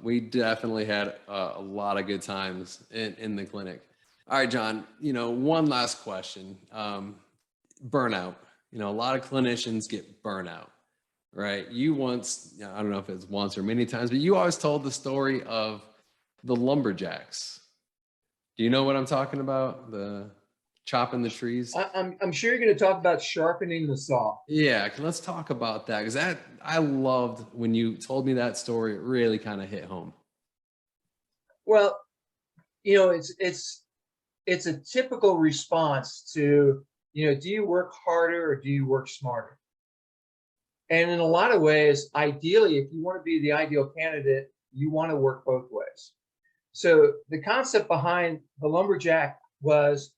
We definitely had a lot of good times in the clinic. All right, John, one last question. Burnout. A lot of clinicians get burnout, right? You once, I don't know if it's once or many times, but you always told the story of the lumberjacks. Do you know what I'm talking about? The chopping the trees? I'm sure you're going to talk about sharpening the saw. Yeah, let's talk about that, because I loved when you told me that story. It really kind of hit home. Well, it's a typical response to, do you work harder or do you work smarter? And in a lot of ways, ideally, if you want to be the ideal candidate, you want to work both ways. So the concept behind the lumberjack was,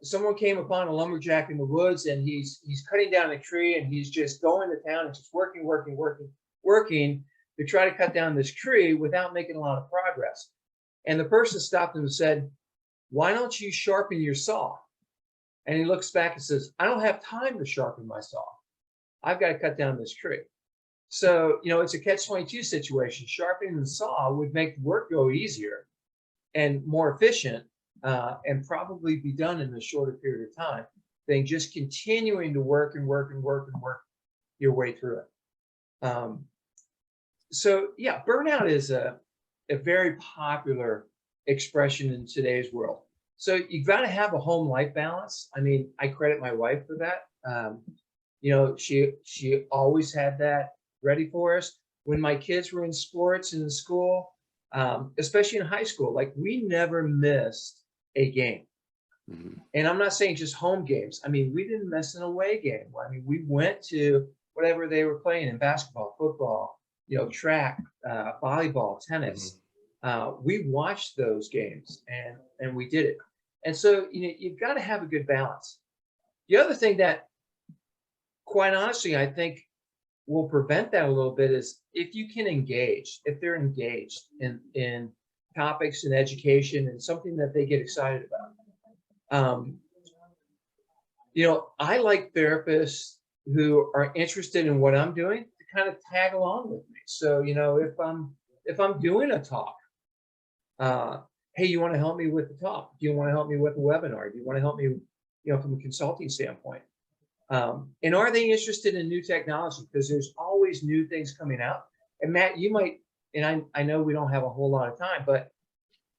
someone came upon a lumberjack in the woods and he's cutting down a tree and he's just going to town and just working to try to cut down this tree without making a lot of progress. And the person stopped him and said, "Why don't you sharpen your saw?" And he looks back and says, "I don't have time to sharpen my saw. I've got to cut down this tree." So, it's a catch-22 situation. Sharpening the saw would make work go easier and more efficient, and probably be done in a shorter period of time than just continuing to work your way through it. So yeah, burnout is a very popular expression in today's world. So you've got to have a home life balance. I mean, I credit my wife for that. She always had that ready for us. When my kids were in sports and in school, especially in high school, like we never missed a game. Mm-hmm. And I'm not saying just home games. I mean, we didn't miss an away game. I mean, we went to whatever they were playing in basketball, football, track, volleyball, tennis. Mm-hmm. We watched those games and we did it. And so, you've got to have a good balance. The other thing that, quite honestly, I think will prevent that a little bit is if they're engaged in topics and education and something that they get excited about. I like therapists who are interested in what I'm doing to kind of tag along with me. So, you know, if I'm doing a talk, hey, you want to help me with the talk? Do you want to help me with the webinar? Do you want to help me, you know, from a consulting standpoint? And are they interested in new technology? Because there's always new things coming out. And Matt, you might, and I know we don't have a whole lot of time, but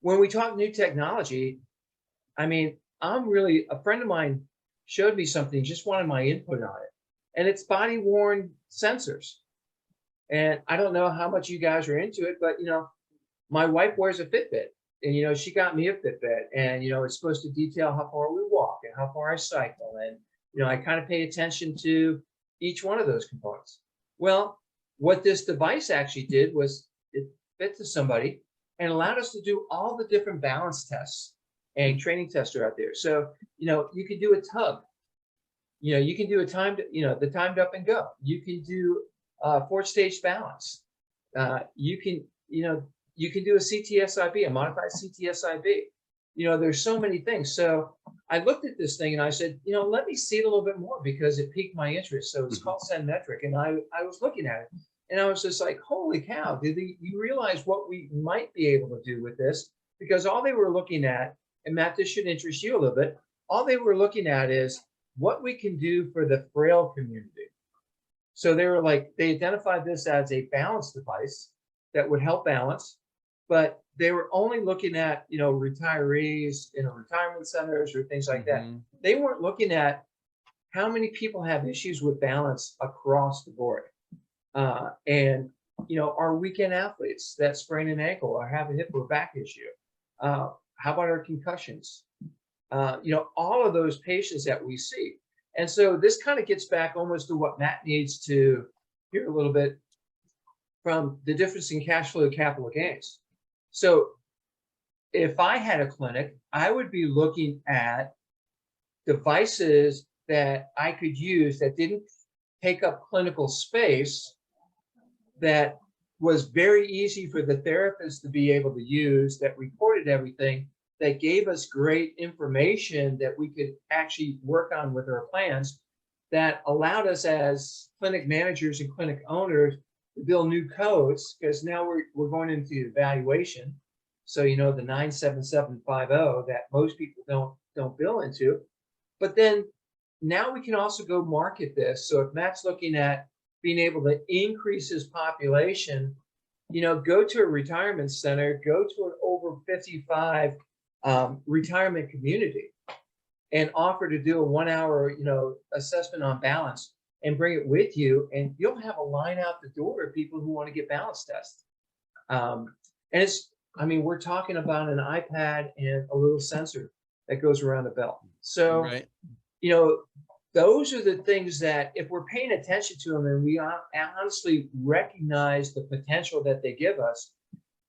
when we talk new technology, I mean, a friend of mine showed me something, just wanted my input on it. And it's body worn sensors. And I don't know how much you guys are into it, but, you know, my wife wears a Fitbit, and, you know, she got me a Fitbit, and, you know, it's supposed to detail how far we walk and how far I cycle. And, you know, I kind of pay attention to each one of those components. Well, what this device actually did was it fit to somebody and allowed us to do all the different balance tests and training tests are out there. So, you know, you can do a tug, you know, you can do a timed, you know, the timed up and go. You can do 4-stage balance. You can, you know, you can do a CTSIB, a modified CTSIB. You know, there's so many things. So I looked at this thing and I said, you know, let me see it a little bit more because it piqued my interest. So it's called Metric. And I was looking at it and I was just like, holy cow, you realize what we might be able to do with this? Because all they were looking at, and Matt, this should interest you a little bit, all they were looking at is what we can do for the frail community. So they were like, they identified this as a balance device that would help balance, but they were only looking at, you know, retirees in retirement centers or things like that. They weren't looking at how many people have issues with balance across the board. And, you know, our weekend athletes that sprain an ankle or have a hip or back issue. How about our concussions? You know, all of those patients that we see. And so this kind of gets back almost to what Matt needs to hear a little bit from the difference in cash flow capital gains. So if I had a clinic, I would be looking at devices that I could use that didn't take up clinical space, that was very easy for the therapist to be able to use, that recorded everything, that gave us great information that we could actually work on with our plans, that allowed us as clinic managers and clinic owners to build new codes, because now we're going into evaluation. So, you know, the 97750 that most people don't bill into. But then now we can also go market this. So if Matt's looking at being able to increase his population, you know, go to a retirement center, go to an over 55 retirement community and offer to do a 1 hour, you know, assessment on balance and bring it with you. And you'll have a line out the door of people who want to get balance tests. And it's, I mean, we're talking about an iPad and a little sensor that goes around the belt. So, right. You know, those are the things that if we're paying attention to them and we honestly recognize the potential that they give us,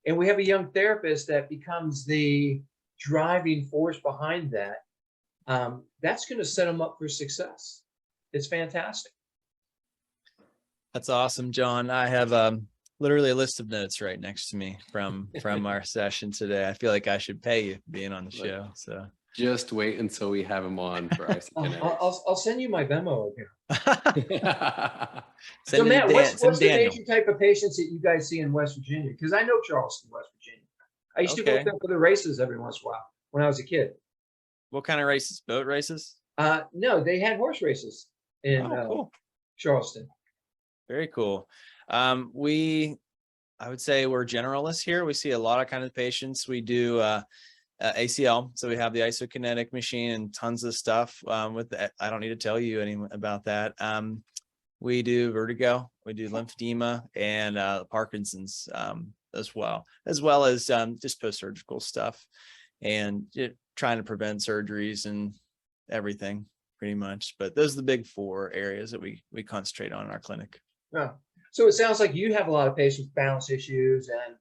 and we have a young therapist that becomes the driving force behind that, that's going to set them up for success. It's fantastic. That's awesome, John. I have literally a list of notes right next to me from our session today. I feel like I should pay you being on the show. So just wait until we have him on for IC Kinetics. I'll send you my Venmo account. So Matt, what's the major type of patients that you guys see in West Virginia? Because I know Charleston, West Virginia. I used to go there for the races every once in a while when I was a kid. What kind of races? Boat races? No, they had horse races in cool. Charleston. Very cool. I would say we're generalists here. We see a lot of kind of patients. We do ACL. So we have the isokinetic machine and tons of stuff with that. I don't need to tell you any about that. We do vertigo, we do lymphedema and Parkinson's as well as just post-surgical stuff and trying to prevent surgeries and everything pretty much. But those are the big 4 areas that we concentrate on in our clinic. Yeah. So it sounds like you have a lot of patients with balance issues and,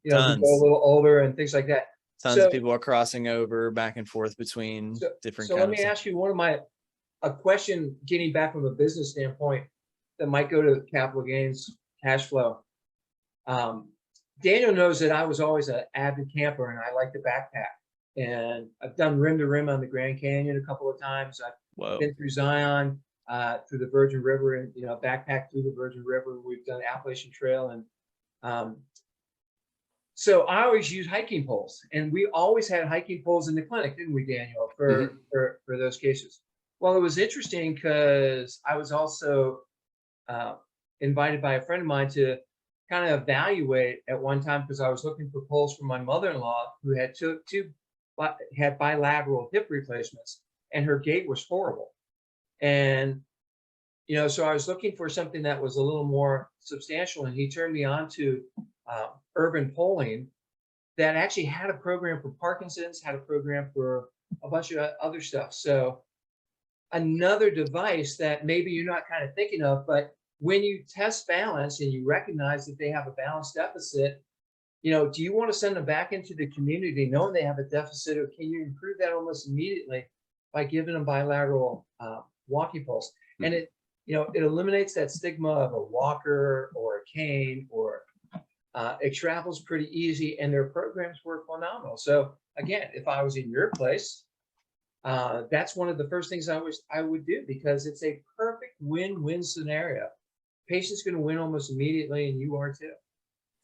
you know, who go a little older and things like that. Tons of people are crossing over back and forth between different. So let me ask you a question getting back from a business standpoint that might go to capital gains, cash flow. Daniel knows that I was always an avid camper and I like to backpack. And I've done rim to rim on the Grand Canyon a couple of times. I've been through Zion. through the Virgin River, and backpack through the Virgin River. We've done Appalachian Trail, and so I always use hiking poles, and we always had hiking poles in the clinic, didn't we, Daniel, for those cases? Well, it was interesting because I was also invited by a friend of mine to kind of evaluate at one time, because I was looking for poles for my mother-in-law who had had bilateral hip replacements, and her gait was horrible. And so I was looking for something that was a little more substantial, and he turned me on to Urban Polling, that actually had a program for Parkinson's, had a program for a bunch of other stuff. So another device that maybe you're not kind of thinking of, but when you test balance and you recognize that they have a balance deficit, do you want to send them back into the community knowing they have a deficit, or can you improve that almost immediately by giving them bilateral walking poles? And it eliminates that stigma of a walker or a cane, or it travels pretty easy, and their programs work phenomenal. So again, if I was in your place, that's one of the first things I would do, because it's a perfect win-win scenario. Patient's going to win almost immediately, and you are too.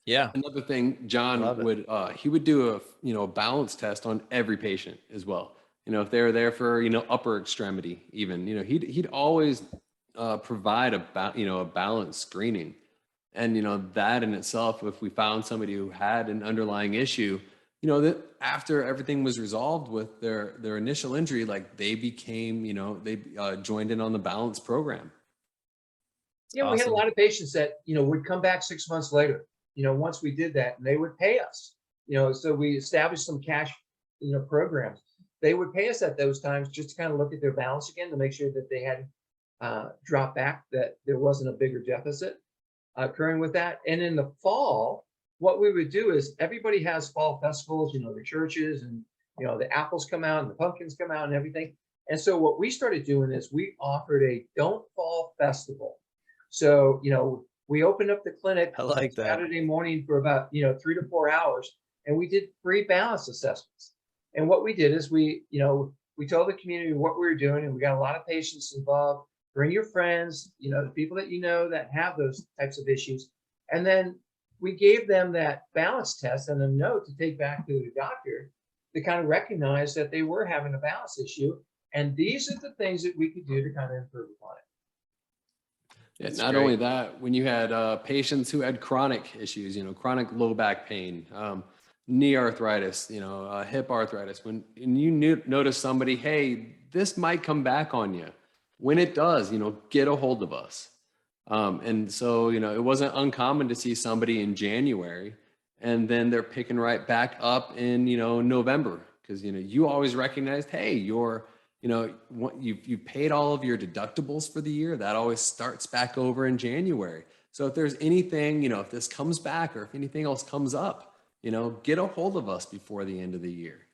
Yeah. Another thing, John would he would do a balance test on every patient as well. If they were there for upper extremity, even he'd always provide a balance screening. And that in itself, if we found somebody who had an underlying issue, that after everything was resolved with their initial injury, like they became, they joined in on the balance program. Yeah, awesome. We had a lot of patients that would come back 6 months later. Once we did that, and they would pay us. So we established some cash, programs. They would pay us at those times just to kind of look at their balance again, to make sure that they had dropped back, that there wasn't a bigger deficit occurring with that. And in the fall, what we would do is, everybody has fall festivals, the churches, and the apples come out and the pumpkins come out and everything. And so what we started doing is we offered a Don't Fall Festival. So we opened up the clinic Saturday morning for about 3 to 4 hours, and we did free balance assessments. And what we did is we told the community what we were doing, and we got a lot of patients involved. Bring your friends, the people that that have those types of issues. And then we gave them that balance test and a note to take back to the doctor to kind of recognize that they were having a balance issue. And these are the things that we could do to kind of improve upon it. Yeah, not only that, when you had patients who had chronic issues, chronic low back pain, knee arthritis, hip arthritis, when notice somebody, hey, this might come back on you. When it does, get a hold of us. And so, it wasn't uncommon to see somebody in January, and then they're picking right back up in, November, because, you always recognized, hey, you've paid all of your deductibles for the year. That always starts back over in January. So if there's anything, if this comes back, or if anything else comes up, get a hold of us before the end of the year.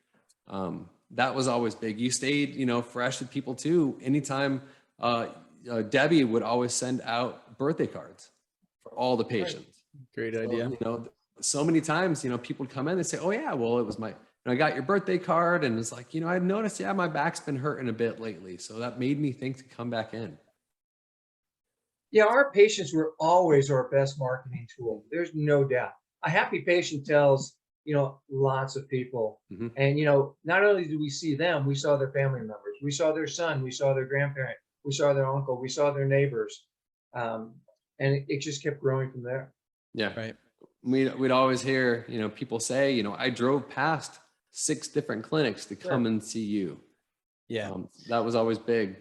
That was always big. You stayed, fresh with people too. Anytime, Debbie would always send out birthday cards for all the patients. Great idea. So many times, people would come in and say, oh yeah, well, it was I got your birthday card, and it's like, I noticed, my back's been hurting a bit lately. So that made me think to come back in. Yeah, our patients were always our best marketing tool. There's no doubt. A happy patient tells, lots of people. Mm-hmm. And, not only do we see them, we saw their family members. We saw their son. We saw their grandparent. We saw their uncle. We saw their neighbors. And it just kept growing from there. Yeah. Right. We'd always hear, people say, I drove past 6 different clinics to come and see you. Yeah. That was always big.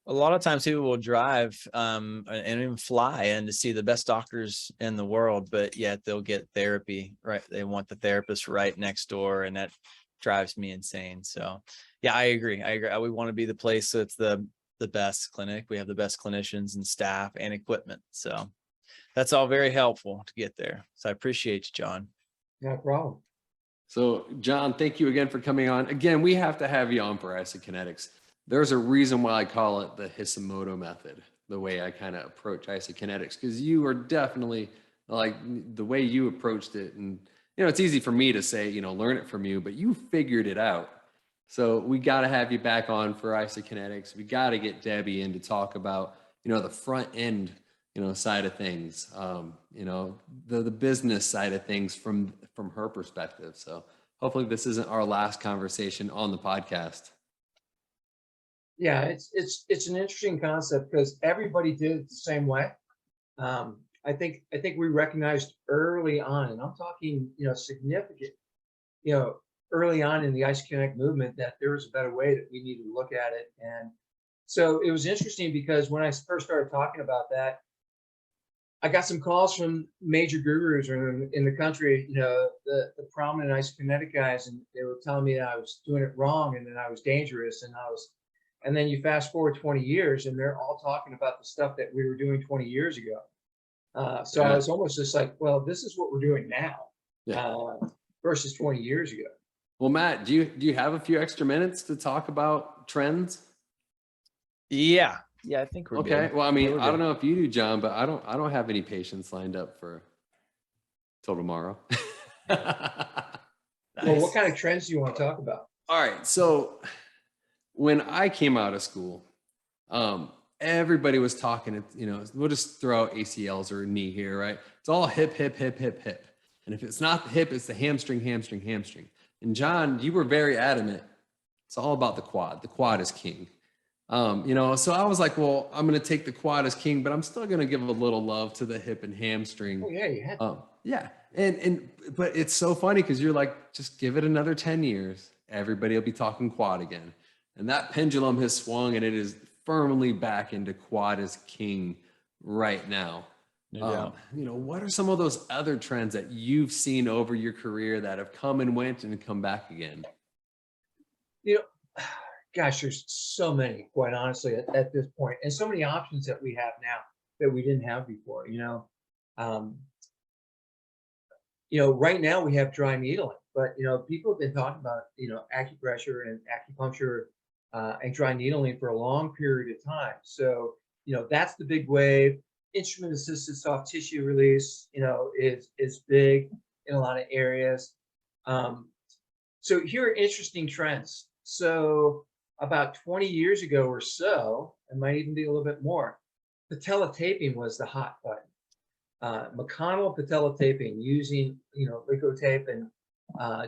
A lot of times people will drive and even fly in to see the best doctors in the world, but yet they'll get therapy, right? They want the therapist right next door, and that drives me insane. So yeah, I agree. We want to be the place that's the best clinic. We have the best clinicians and staff and equipment. So that's all very helpful to get there. So I appreciate you, John. No problem. So John, thank you again for coming on. Again, we have to have you on for isokinetics. There's a reason why I call it the Hissamoto method, the way I kind of approach isokinetics, because you are definitely like the way you approached it. And, it's easy for me to say, learn it from you, but you figured it out. So we got to have you back on for isokinetics. We got to get Debbie in to talk about, the front end, side of things, the business side of things from her perspective. So hopefully this isn't our last conversation on the podcast. Yeah, it's an interesting concept because everybody did it the same way. I think we recognized early on, and I'm talking, significant, early on in the isokinetic movement, that there was a better way that we needed to look at it. And so it was interesting because when I first started talking about that, I got some calls from major gurus in the country, the prominent isokinetic guys, and they were telling me that I was doing it wrong and that I was dangerous. And then you fast forward 20 years and they're all talking about the stuff that we were doing 20 years ago. So I was almost just like, well, this is what we're doing now versus 20 years ago. Well, Matt, do you have a few extra minutes to talk about trends? Yeah, I think we're okay. Good. Well, I mean, I don't know if you do, John, but I don't have any patients lined up till tomorrow. Nice. Well, what kind of trends do you want to talk about? All right. So when I came out of school, everybody was talking, we'll just throw out ACLs or knee here, right? It's all hip, hip, hip, hip, hip. And if it's not the hip, it's the hamstring, hamstring, hamstring. And John, you were very adamant. It's all about the quad. The quad is king. So I was like, well, I'm going to take the quad as king, but I'm still going to give a little love to the hip and hamstring. Oh yeah, you had to. Yeah. But it's so funny because you're like, just give it another 10 years. Everybody will be talking quad again. And that pendulum has swung and it is firmly back into quad as king right now. What are some of those other trends that you've seen over your career that have come and went and come back again? Gosh, there's so many, quite honestly, at this point, and so many options that we have now that we didn't have before. Right now we have dry needling, but people have been talking about acupressure and acupuncture and dry needling for a long period of time. So that's the big wave. Instrument assisted soft tissue release, is big in a lot of areas. So here are interesting trends. So about 20 years ago or so, it might even be a little bit more, patella taping was the hot button. Mechanical patella taping using, Lico tape and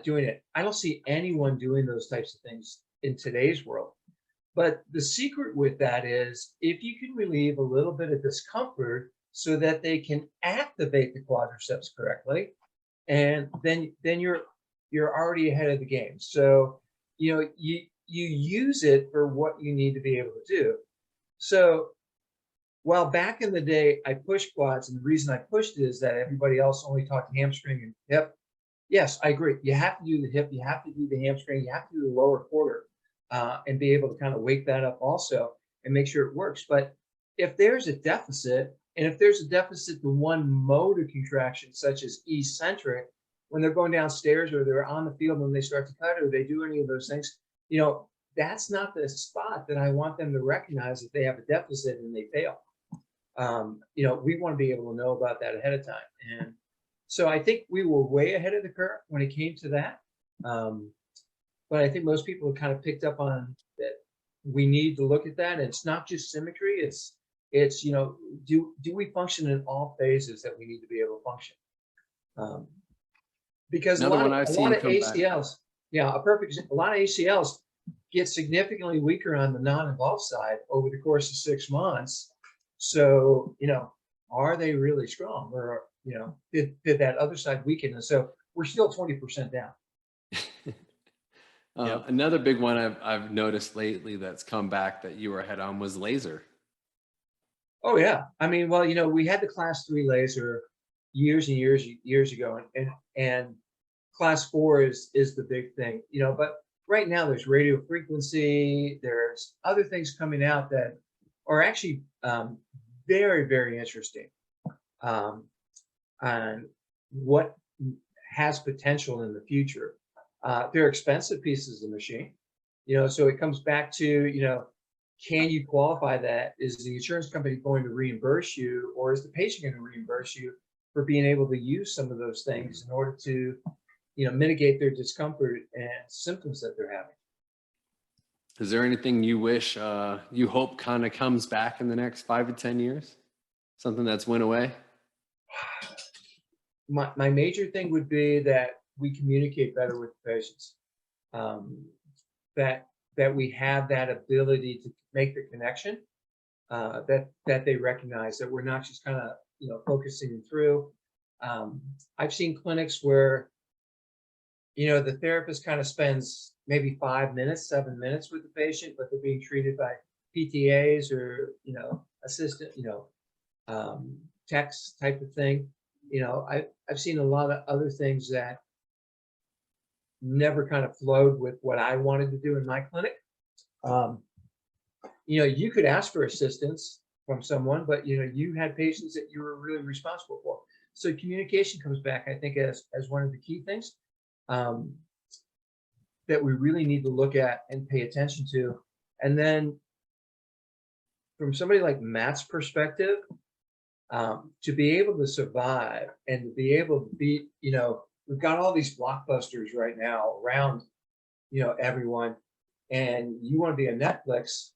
doing it. I don't see anyone doing those types of things in today's world. But the secret with that is if you can relieve a little bit of discomfort so that they can activate the quadriceps correctly, and then you're already ahead of the game. So you use it for what you need to be able to do. So while back in the day I pushed quads, and the reason I pushed it is that everybody else only talked hamstring and hip. Yes, I agree. You have to do the hip, you have to do the hamstring, you have to do the lower quarter. And be able to kind of wake that up also and make sure it works. But if there's a deficit, and if there's a deficit to one mode of contraction, such as eccentric, when they're going downstairs or they're on the field and they start to cut or they do any of those things, that's not the spot that I want them to recognize that they have a deficit and they fail. We want to be able to know about that ahead of time. And so I think we were way ahead of the curve when it came to that. But I think most people have kind of picked up on that we need to look at that. And it's not just symmetry. It's do we function in all phases that we need to be able to function? Because a lot of ACLs, a lot of ACLs get significantly weaker on the non-involved side over the course of 6 months. So, are they really strong, or, did that other side weaken? And so we're still 20% down. Another big one I've noticed lately that's come back that you were ahead on was laser. Oh yeah, I mean, well, we had the class 3 laser years and years ago, and class 4 is the big thing, But right now there's radio frequency, there's other things coming out that are actually very, very interesting, on what has potential in the future. They're expensive pieces of machine, so it comes back to, can you qualify that? Is the insurance company going to reimburse you, or is the patient going to reimburse you for being able to use some of those things in order to, mitigate their discomfort and symptoms that they're having? Is there anything you wish, you hope kind of comes back in the next 5 to 10 years? Something that's went away? My major thing would be that we communicate better with the patients. That we have that ability to make the connection, that they recognize that we're not just kind of, you know, focusing through. I've seen clinics where, you know, the therapist kind of spends maybe 5 minutes, 7 minutes with the patient, but they're being treated by PTAs or, you know, assistant, you know, techs type of thing. You know, I've seen a lot of other things that never kind of flowed with what I wanted to do in my clinic. You know, you could ask for assistance from someone, but, you know, you had patients that you were really responsible for. So communication comes back, I think, as one of the key things that we really need to look at and pay attention to. And then from somebody like Matt's perspective, to be able to survive and to be able to be, you know, we've got all these blockbusters right now around, you know, everyone, and you want to be a Netflix,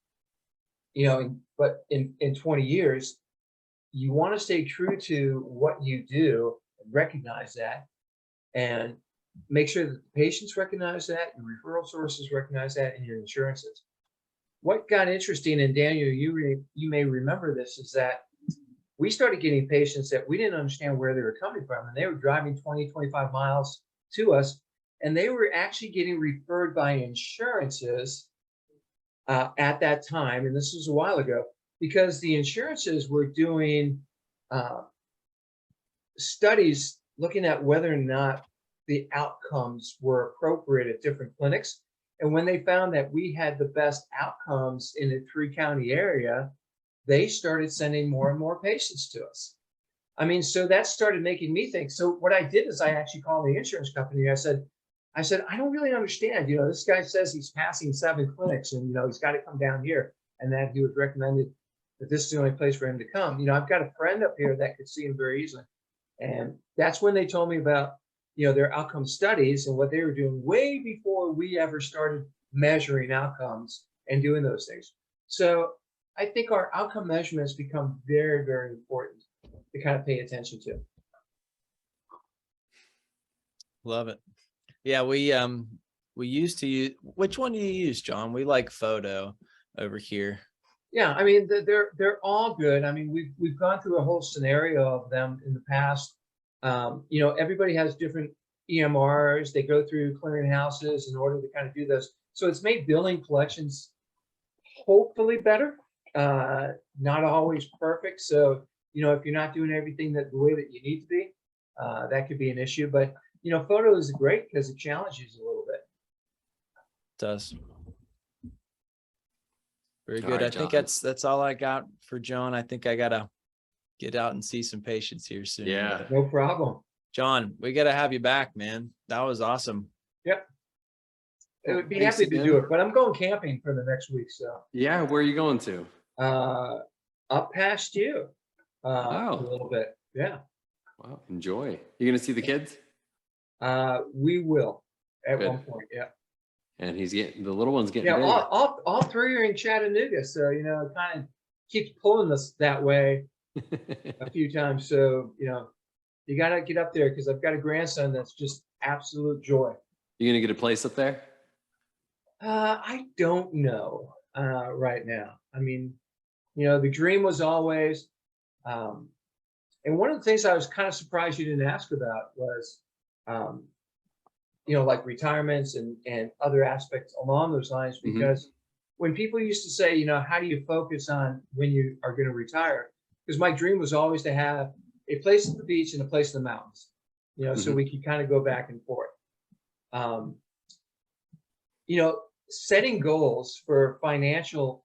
you know, but in 20 years, you want to stay true to what you do and recognize that, and make sure that the patients recognize that, your referral sources recognize that, and your insurances. What got interesting, and Daniel, you may remember this, is that we started getting patients that we didn't understand where they were coming from, and they were driving 20, 25 miles to us, and they were actually getting referred by insurances at that time, and this was a while ago, because the insurances were doing studies looking at whether or not the outcomes were appropriate at different clinics. And when they found that we had the best outcomes in the 3-county area, they started sending more and more patients to us. I mean, so that started making me think. So what I did is I actually called the insurance company. I said, I don't really understand. You know, this guy says he's passing 7 clinics, and, you know, he's got to come down here, and that he was recommended that this is the only place for him to come. You know, I've got a friend up here that could see him very easily. And that's when they told me about, you know, their outcome studies and what they were doing way before we ever started measuring outcomes and doing those things. So I think our outcome measurements become very, very important to kind of pay attention to. Love it. Yeah, we used to use, which one do you use, John? We like photo over here. Yeah, I mean, they're all good. I mean, we've gone through a whole scenario of them in the past. You know, everybody has different EMRs. They go through clearinghouses in order to kind of do this. So it's made billing collections hopefully better. Not always perfect. So, you know, if you're not doing everything the way that you need to be, that could be an issue. But, you know, photo is great because it challenges you a little bit. It does. Very good. All right, I think John. that's all I got for John. I think I gotta get out and see some patients here soon. Yeah. No problem. John, we gotta have you back, man. That was awesome. Yep. I would be Thanks happy to again. do it, but I'm going camping for the next week. So Yeah, where are you going to? up past you Oh. a little bit. Yeah. Wow, enjoy. You gonna see the kids? We will at Good. one point. Yeah. And he's getting, the little one's getting Yeah. big. All 3 are in Chattanooga. So, you know, it kind of keeps pulling us that way a few times. So, you know, you got to get up there because I've got a grandson that's just absolute joy. You gonna get a place up there? I don't know right now. I mean, you know, the dream was always, and one of the things I was kind of surprised you didn't ask about was, you know, like retirements and other aspects along those lines, because when people used to say, you know, how do you focus on when you are going to retire? Because my dream was always to have a place at the beach and a place in the mountains, you know, so we could kind of go back and forth. You know, setting goals for financial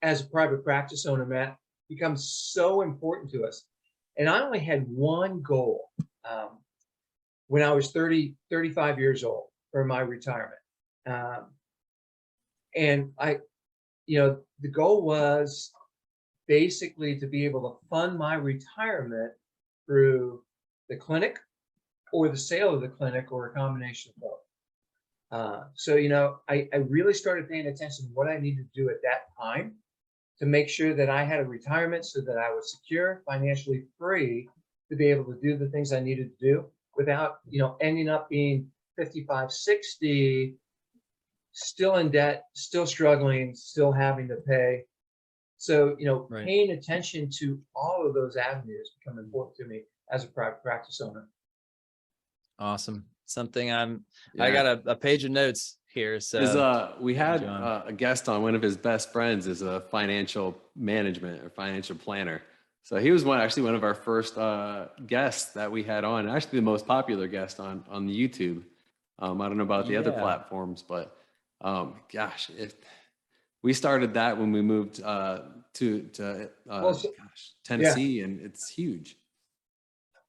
as a private practice owner, Matt, becomes so important to us. And I only had one goal when I was 35 years old for my retirement. And you know, the goal was basically to be able to fund my retirement through the clinic or the sale of the clinic or a combination of both. So, you know, I really started paying attention to what I needed to do at that time to make sure that I had a retirement so that I was secure, financially free to be able to do the things I needed to do without, you know, ending up being 55, 60, still in debt, still struggling, still having to pay. So, you know, Right. paying attention to all of those avenues become important to me as a private practice owner. Awesome. Something I Yeah. got a page of notes here. So We had John. a guest on. One of his best friends is a financial management or financial planner. So he was actually one of our first guests that we had on. Actually, the most popular guest on the YouTube. I don't know about the other Yeah. platforms, but gosh, we started that when we moved to Tennessee, and it's huge.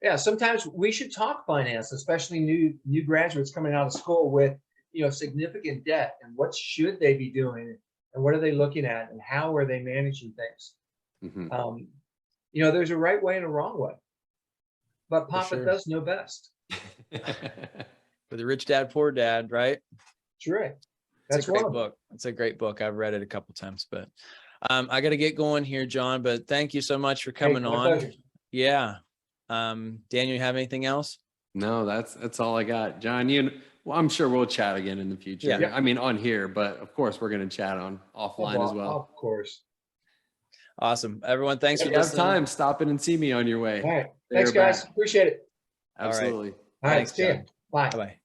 Yeah, sometimes we should talk finance, especially new graduates coming out of school with, you know, significant debt, and what should they be doing, and what are they looking at, and how are they managing things? Mm-hmm. You know, there's a right way and a wrong way, but Papa sure. does know best. For the Rich Dad, Poor Dad, right? That's right. It's a great book. It's a great book. I've read it a couple times, but I got to get going here, John. But thank you so much for coming on. Pleasure. Yeah. Daniel, you have anything else? No, that's all I got, John. Well, I'm sure we'll chat again in the future. Yeah. I mean, on here, but of course we're going to chat on offline as well. Of course. Awesome. Everyone, thanks for If you have listening. time, stop in and see me on your way. All right. Thanks, guys. Appreciate it. Absolutely. All right. Thanks, See ya. John. Bye. Bye-bye.